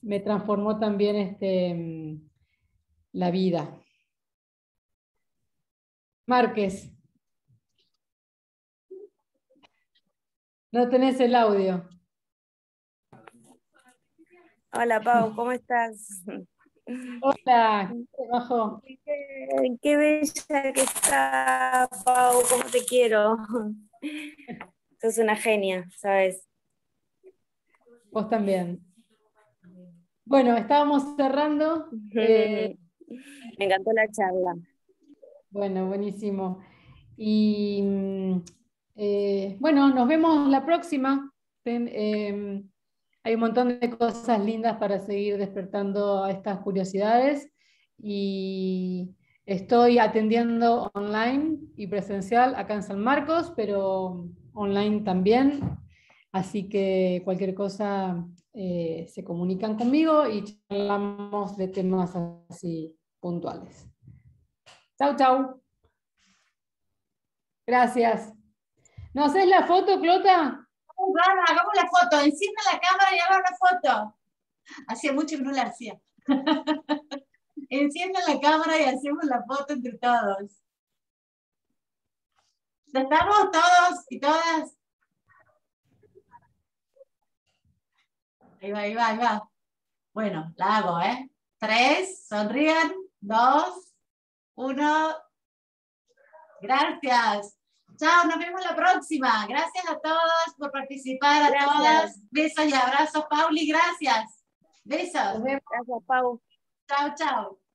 me transformó también la vida. Márquez, no tenés el audio.
Hola Pau, ¿cómo estás?
Hola, ¿qué bajó?
Qué bella que está, Pau, cómo te quiero. Sos una genia, ¿sabes?
Vos también. Bueno, estábamos cerrando.
Me encantó la charla.
Bueno, buenísimo. Y bueno, nos vemos la próxima. Hay un montón de cosas lindas para seguir despertando a estas curiosidades y estoy atendiendo online y presencial acá en San Marcos, pero online también. Así que cualquier cosa se comunican conmigo y charlamos de temas así puntuales. Chau, chau. Gracias. ¿No haces la foto, Clota?
Vamos, hagamos la foto. Encienda la cámara y hagamos la foto. Hacía mucho que no la hacía. Encienda la cámara y hacemos la foto entre todos. ¿Ya estamos todos y todas? Ahí va, ahí va, ahí va. Bueno, la hago, ¿eh? 3, sonrían. 2, 1. Gracias. Chao, nos vemos la próxima. Gracias a todos por participar, a todas. Besos y abrazos, Pauli, gracias. Besos.
Gracias, Pau.
Chao, chao.